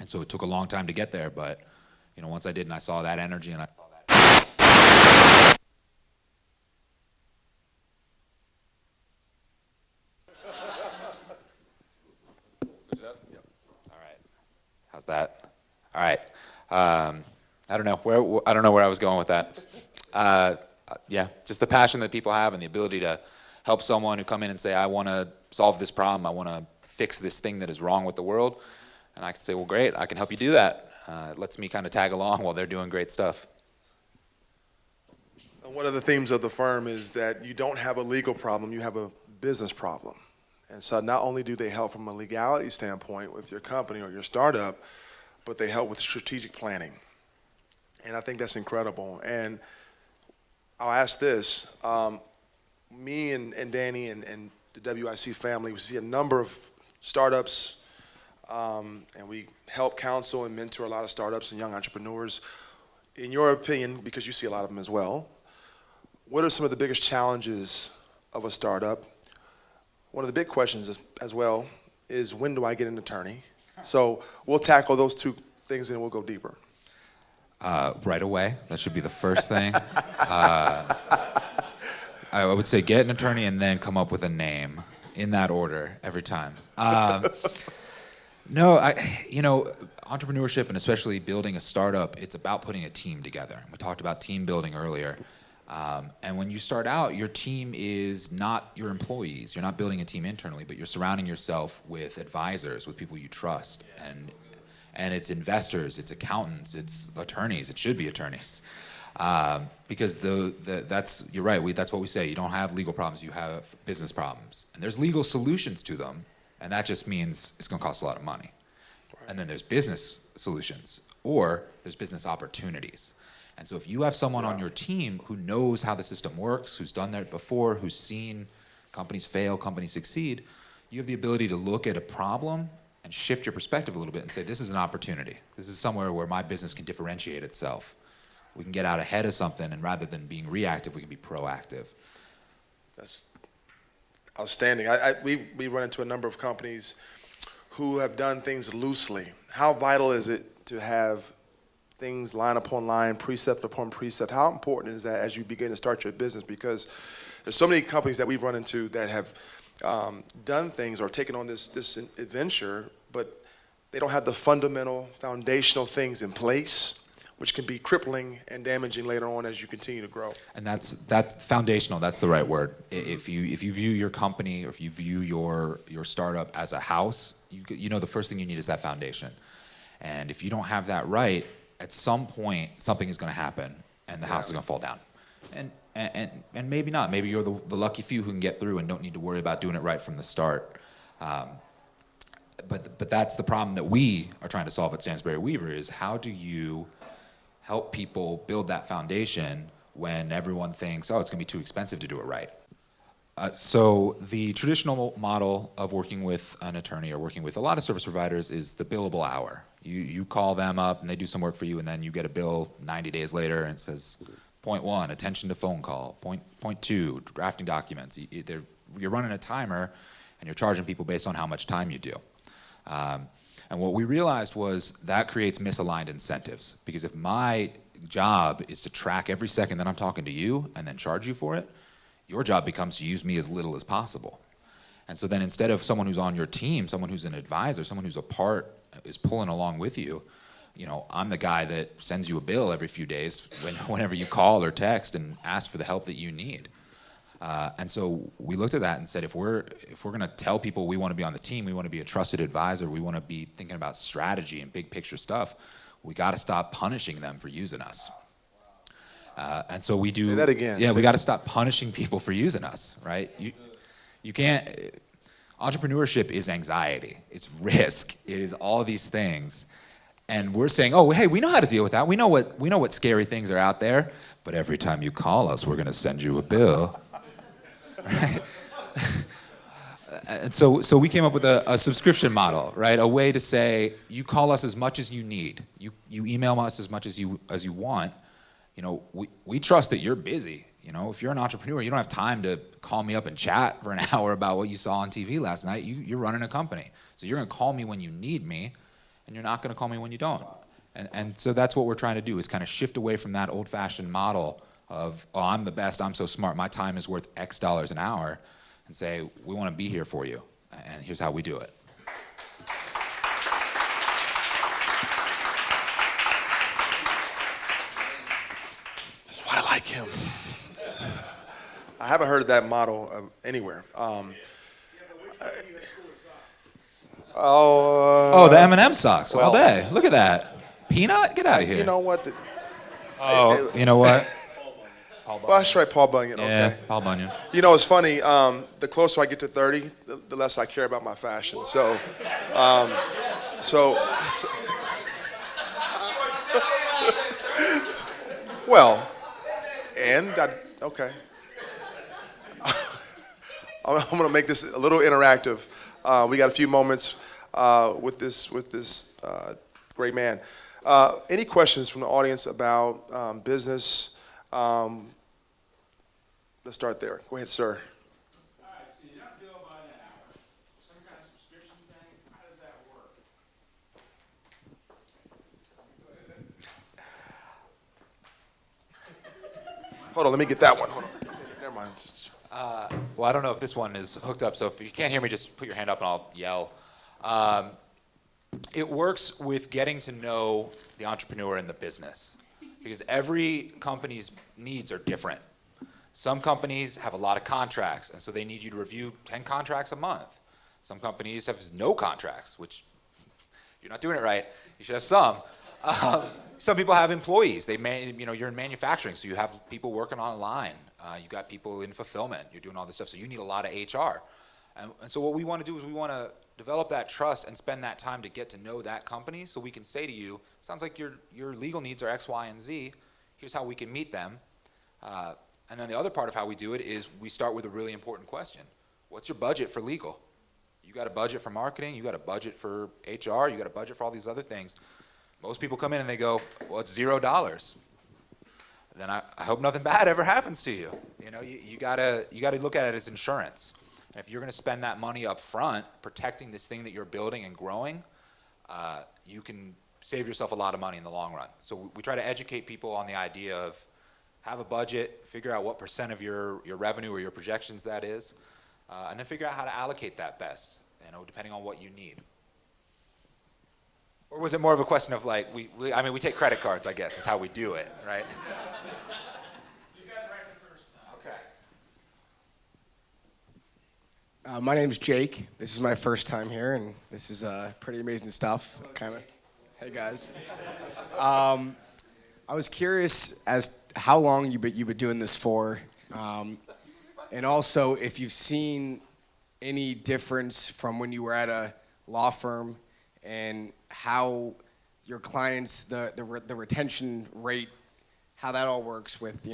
Speaker 12: And so it took a long time to get there, but once I did and I saw that energy and I saw that. How's that? All right. I don't know where I was going with that. Yeah, just the passion that people have and the ability to help someone who come in and say, I want to solve this problem. I want to fix this thing that is wrong with the world. And I can say, well, great, I can help you do that. It lets me kind of tag along while they're doing great stuff.
Speaker 11: One of the themes of the firm is that you don't have a legal problem, you have a business problem. And so not only do they help from a legality standpoint with your company or your startup, but they help with strategic planning. And I think that's incredible. And I'll ask this, me and Danny and the WIC family, we see a number of startups, and we help counsel and mentor a lot of startups and young entrepreneurs. In your opinion, because you see a lot of them as well, what are some of the biggest challenges of a startup? One of the big questions as well is, when do I get an attorney? So we'll tackle those two things and we'll go deeper.
Speaker 12: Right away. That should be the first thing. I would say get an attorney and then come up with a name in that order every time. No, entrepreneurship and especially building a startup, it's about putting a team together. We talked about team building earlier. And when you start out, your team is not your employees. You're not building a team internally, but you're surrounding yourself with advisors, with people you trust. And it's investors, it's accountants, it's attorneys. It should be attorneys. Because you're right, that's what we say. You don't have legal problems, you have business problems. And there's legal solutions to them, and that just means it's gonna cost a lot of money. And then there's business solutions, or there's business opportunities. And so if you have someone on your team who knows how the system works, who's done that before, who's seen companies fail, companies succeed, you have the ability to look at a problem and shift your perspective a little bit and say, this is an opportunity. This is somewhere where my business can differentiate itself. We can get out ahead of something, and rather than being reactive, we can be proactive.
Speaker 11: That's outstanding. We run into a number of companies who have done things loosely. How vital is it to have things line upon line, precept upon precept? How important is that as you begin to start your business? Because there's so many companies that we've run into that have done things or taken on this adventure, but they don't have the fundamental, foundational things in place, which can be crippling and damaging later on as you continue to grow.
Speaker 12: And that's foundational. That's the right word. If you view your company or if you view your startup as a house, you know the first thing you need is that foundation. And if you don't have that right, at some point something is going to happen and the house is going to fall down. And maybe not. Maybe you're the lucky few who can get through and don't need to worry about doing it right from the start. But that's the problem that we are trying to solve at Stansbury Weaver is how do you help people build that foundation when everyone thinks, oh, it's going to be too expensive to do it right. So the traditional model of working with an attorney or working with a lot of service providers is the billable hour. You call them up and they do some work for you and then you get a bill 90 days later and it says, point 1, attention to phone call. Point 2, drafting documents. You're running a timer and you're charging people based on how much time you do. And what we realized was that creates misaligned incentives because if my job is to track every second that I'm talking to you and then charge you for it, your job becomes to use me as little as possible. And so then instead of someone who's on your team, someone who's an advisor, someone who's a part, is pulling along with you, I'm the guy that sends you a bill every few days whenever you call or text and ask for the help that you need. And so we looked at that and said, if we're going to tell people we want to be on the team, we want to be a trusted advisor, we want to be thinking about strategy and big picture stuff, we got to stop punishing them for using us. And so we do.
Speaker 11: Say that again.
Speaker 12: Yeah, we got to stop punishing people for using us, right? You can't. Entrepreneurship is anxiety. It's risk. It is all these things. And we're saying, oh, hey, we know how to deal with that. We know what scary things are out there. But every time you call us, we're going to send you a bill. Right? And so we came up with a subscription model, right? A way to say, you call us as much as you need. You email us as much as you want. We trust that you're busy. If you're an entrepreneur, you don't have time to call me up and chat for an hour about what you saw on TV last night. You're running a company. So you're going to call me when you need me, and you're not going to call me when you don't. And so that's what we're trying to do is kind of shift away from that old-fashioned model of, oh, I'm the best, I'm so smart, my time is worth X dollars an hour, and say, we want to be here for you, and here's how we do it.
Speaker 11: That's why I like him. I haven't heard of that model anywhere.
Speaker 12: The M&M socks all day. Look at that. Peanut? Get out of here.
Speaker 11: You know what?
Speaker 12: You know what?
Speaker 11: Well, that's right, Paul Bunyan.
Speaker 12: Yeah,
Speaker 11: Okay.
Speaker 12: Paul Bunyan.
Speaker 11: It's funny. The closer I get to 30, the less I care about my fashion. Okay. I'm going to make this a little interactive. We got a few moments with this great man. Any questions from the audience about business? Let's start there. Go ahead, sir.
Speaker 13: All right, so you don't bill by the hour. Some kind of subscription thing, how does that
Speaker 11: Hold on, let me get that one. Hold on. Never mind.
Speaker 12: Well, I don't know if this one is hooked up, so if you can't hear me, just put your hand up and I'll yell. It works with getting to know the entrepreneur in the business, because every company's needs are different. Some companies have a lot of contracts, and so they need you to review 10 contracts a month. Some companies have no contracts, which you're not doing it right. You should have some. Some people have employees. You're in manufacturing, so you have people working online. You got people in fulfillment. You're doing all this stuff, so you need a lot of HR. And so what we want to do is we want to develop that trust and spend that time to get to know that company, so we can say to you, sounds like your legal needs are X, Y, and Z. Here's how we can meet them. And then the other part of how we do it is we start with a really important question. What's your budget for legal? You got a budget for marketing, you got a budget for HR, you got a budget for all these other things. Most people come in and they go, well, it's $0. Then I hope nothing bad ever happens to you. You gotta look at it as insurance. And if you're gonna spend that money up front protecting this thing that you're building and growing, you can save yourself a lot of money in the long run. So we try to educate people on the idea of have a budget, figure out what % of your revenue or your projections that is, and then figure out how to allocate that best, depending on what you need. Or was it more of a question of like, we take credit cards, I guess, is how we do it, right?
Speaker 13: You got it right the first time.
Speaker 12: Okay.
Speaker 14: My name's Jake. This is my first time here, and this is pretty amazing stuff. Hey guys. I was curious as how long you've been doing this for, and also if you've seen any difference from when you were at a law firm and how your clients, the retention rate, how that all works with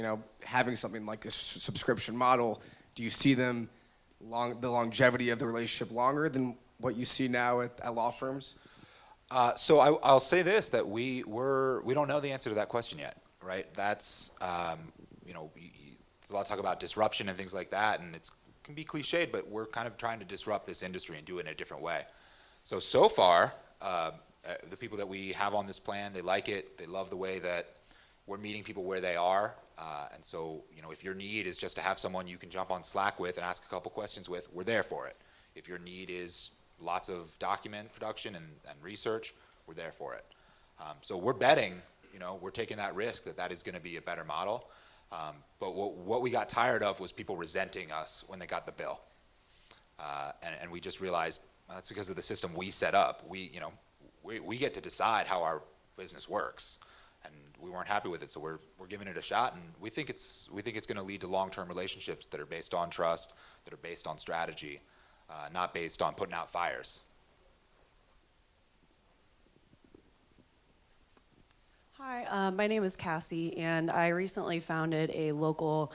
Speaker 14: having something like a subscription model. Do you see them the longevity of the relationship longer than what you see now at law firms?
Speaker 12: So I'll say this, that we don't know the answer to that question yet, right? That's there's a lot of talk about disruption and things like that, and it can be cliched, but we're kind of trying to disrupt this industry and do it in a different way. So far, the people that we have on this plan, they like it. They love the way that we're meeting people where they are. And so, if your need is just to have someone you can jump on Slack with and ask a couple questions with, we're there for it. If your need is lots of document production and research, we're there for it. So we're betting, we're taking that risk that is going to be a better model. But what we got tired of was people resenting us when they got the bill. And we just realized that's because of the system we set up. We get to decide how our business works, and we weren't happy with it, so we're giving it a shot, and we think it's going to lead to long-term relationships that are based on trust, that are based on strategy, not based on putting out fires.
Speaker 15: Hi, my name is Cassie, and I recently founded a local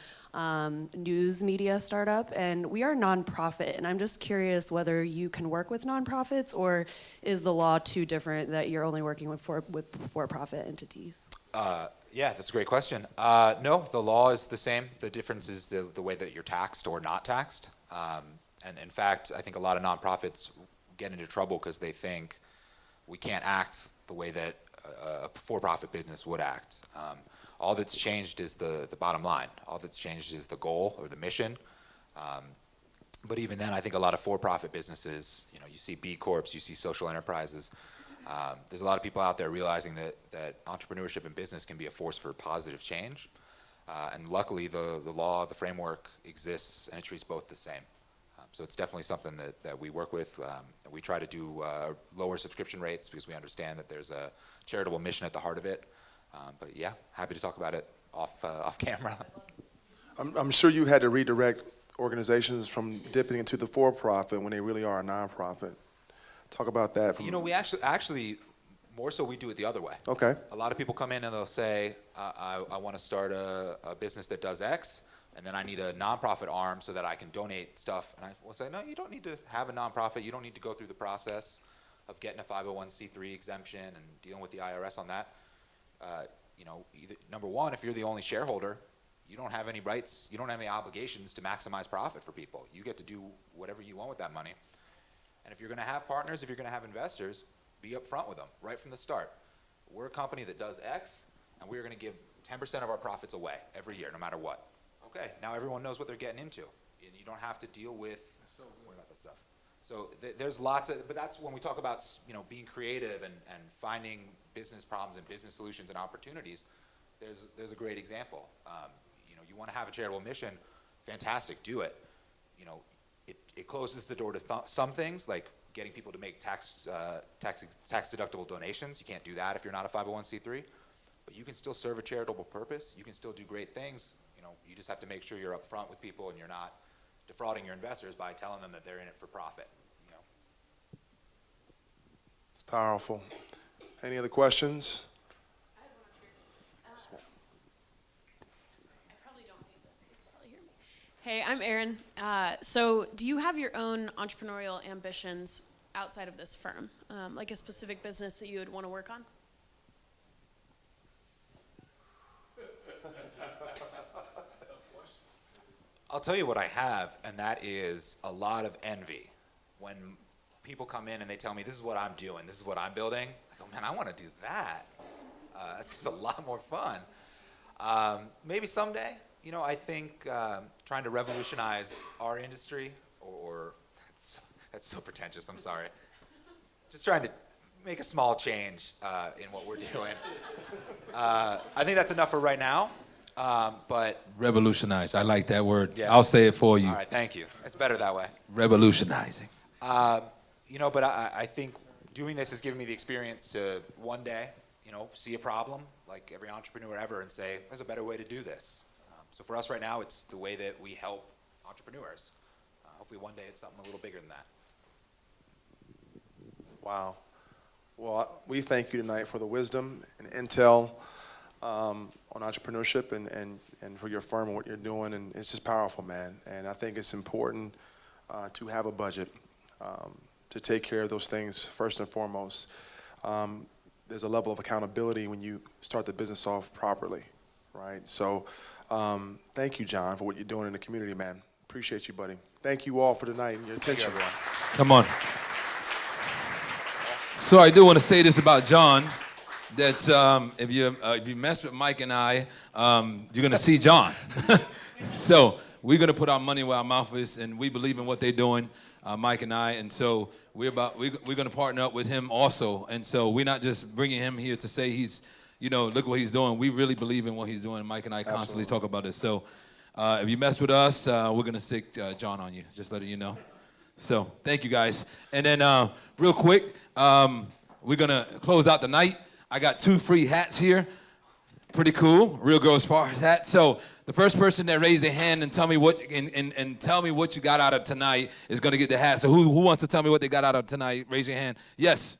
Speaker 15: news media startup, and we are nonprofit, and I'm just curious whether you can work with nonprofits, or is the law too different that you're only working with for-profit entities?
Speaker 12: Yeah, that's a great question. No, the law is the same. The difference is the way that you're taxed or not taxed. And in fact, I think a lot of nonprofits get into trouble because they think we can't act the way that a for-profit business would act. All that's changed is the bottom line. All that's changed is the goal or the mission. But even then, I think a lot of for-profit businesses, you see B Corps, you see social enterprises. There's a lot of people out there realizing that entrepreneurship and business can be a force for positive change. And luckily, the law, the framework exists, and it treats both the same. So it's definitely something that we work with. We try to do lower subscription rates because we understand that there's a charitable mission at the heart of it. But yeah, happy to talk about it off camera.
Speaker 11: I'm sure you had to redirect organizations from dipping into the for-profit when they really are a nonprofit. Talk about that.
Speaker 12: We actually more so we do it the other way.
Speaker 11: Okay.
Speaker 12: A lot of people come in and they'll say, I want to start a business that does X, and then I need a nonprofit arm so that I can donate stuff. And I will say, no, you don't need to have a nonprofit. You don't need to go through the process of getting a 501c3 exemption and dealing with the IRS on that. Number one, if you're the only shareholder, you don't have any rights, you don't have any obligations to maximize profit for people. You get to do whatever you want with that money. And if you're going to have partners, if you're going to have investors, be upfront with them right from the start. We're a company that does X, and we're going to give 10% of our profits away every year, no matter what. Okay, now everyone knows what they're getting into. And you don't have to deal with, worry about that stuff. So there's lots of, but that's when we talk about, being creative and finding business problems and business solutions and opportunities, there's a great example. You want to have a charitable mission, fantastic, do it. It closes the door to some things, like getting people to make tax deductible donations. You can't do that if you're not a 501c3, but you can still serve a charitable purpose. You can still do great things. You just have to make sure you're upfront with people and you're not defrauding your investors by telling them that they're in it for profit.
Speaker 11: It's powerful. Any other questions?
Speaker 7: Hey, I'm Erin. So do you have your own entrepreneurial ambitions outside of this firm? Like a specific business that you would want to work on?
Speaker 12: I'll tell you what I have, and that is a lot of envy. When people come in and they tell me, this is what I'm doing, this is what I'm building, I go, man, I want to do that. That's just a lot more fun. Maybe someday, I think trying to revolutionize our industry, or that's so pretentious, I'm sorry. Just trying to make a small change in what we're doing. I think that's enough for right now. But
Speaker 1: revolutionize. I like that word.
Speaker 12: Yeah.
Speaker 1: I'll say it for you.
Speaker 12: All right, thank you. It's better that way.
Speaker 1: Revolutionizing.
Speaker 12: But I think doing this has given me the experience to one day, see a problem like every entrepreneur ever and say, there's a better way to do this. So for us right now, it's the way that we help entrepreneurs. Hopefully one day it's something a little bigger than that.
Speaker 11: Wow. Well, we thank you tonight for the wisdom and intel on entrepreneurship and for your firm and what you're doing, and it's just powerful, man. And I think it's important to have a budget to take care of those things first and foremost. There's a level of accountability when you start the business off properly, right? So thank you, John, for what you're doing in the community, man. Appreciate you, buddy. Thank you all for tonight and your attention.
Speaker 12: Thank you, everyone.
Speaker 1: Come on. So I do want to say this about John, that if you mess with Mike and I, you're going to see John. So we're going to put our money where our mouth is, and we believe in what they're doing, Mike and I, and so we're going to partner up with him also. And so we're not just bringing him here to say he's, look what he's doing. We really believe in what he's doing. Mike and I constantly talk about this. So if you mess with us, we're going to stick John on you, just letting you know. So thank you, guys. And then real quick, we're going to close out the night. I got 2 free hats here. Pretty cool. Real Girls Forest hat. So the first person that raised their hand and tell me what tell me what you got out of tonight is going to get the hat. So who wants to tell me what they got out of tonight? Raise your hand. Yes.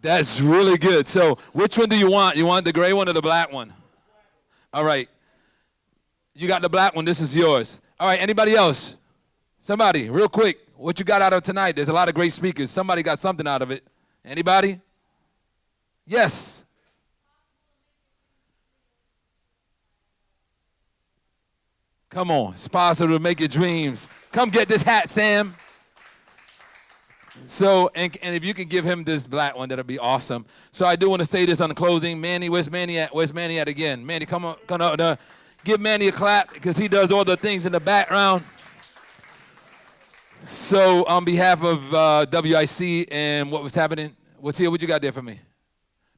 Speaker 1: That's really good. So which one do you want? You want the gray one or the black one? All right. You got the black one. This is yours. All right. Anybody else? Somebody, real quick. What you got out of tonight? There's a lot of great speakers. Somebody got something out of it. Anybody? Yes. Come on. It's possible to make your dreams. Come get this hat, Sam. So, and if you can give him this black one, that'll be awesome. So I do want to say this on the closing. Manny, where's Manny at? Where's Manny at again? Manny, come on. Give Manny a clap because he does all the things in the background. So on behalf of WIC and what was happening, what's here? What you got there for me?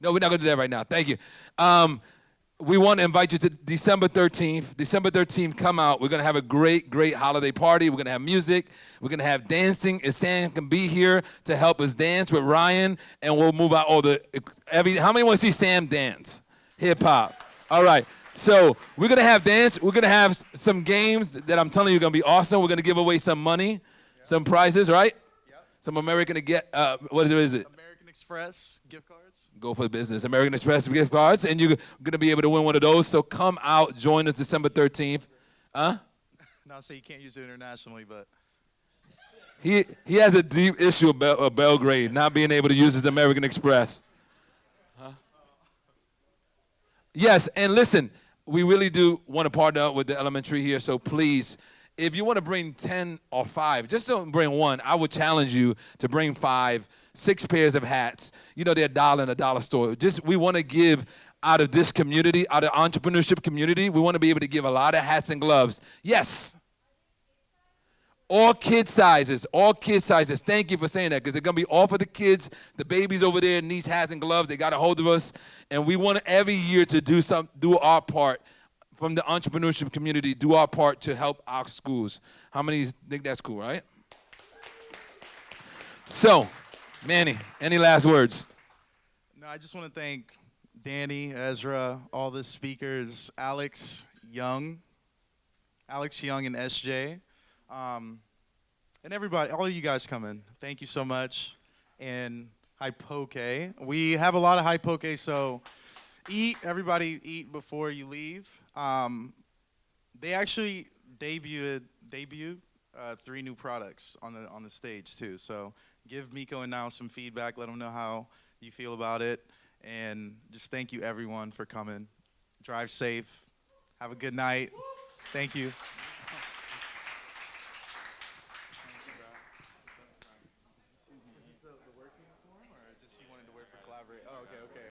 Speaker 1: No, we're not going to do that right now. Thank you. We want to invite you to December 13th. December 13th, come out. We're going to have a great, great holiday party. We're going to have music. We're going to have dancing. If Sam can be here to help us dance with Ryan, and we'll move out all how many want to see Sam dance? Hip-hop. All right. So we're going to have dance. We're going to have some games that I'm telling you are going to be awesome. We're going to give away some money. Some prizes, right? Yep. Some American what is it?
Speaker 2: American Express gift cards.
Speaker 1: Go for the business. American Express gift cards, and you're gonna be able to win one of those. So come out, join us December 13th. Huh?
Speaker 2: Not say you can't use it internationally, but
Speaker 1: he has a deep issue of Belgrade not being able to use his American Express. Huh? Yes, and listen, we really do want to partner up with the elementary here. So please. if you want to bring 10 or 5, just don't bring one. I would challenge you to bring 5, 6 pairs of hats. You know, they're $1 in a dollar store. We want to give out of this community, out of entrepreneurship community, we want to be able to give a lot of hats and gloves. Yes. All kid sizes, all kid sizes. Thank you for saying that, because they're going to be all for the kids, the babies over there in these hats and gloves. They got a hold of us. And we want every year to do our part from the entrepreneurship community, do our part to help our schools. How many think that's cool, right? So, Manny, any last words?
Speaker 2: No, I just want to thank Danny, Ezra, all the speakers, Alex Young, and SJ, and everybody, all of you guys coming. Thank you so much. And hypoke. We have a lot of hypoke, so everybody eat before you leave. They actually debuted 3 new products on the stage too. So give Miko and Now some feedback. Let them know how you feel about it. And just thank you, everyone, for coming. Drive safe. Have a good night. Thank you.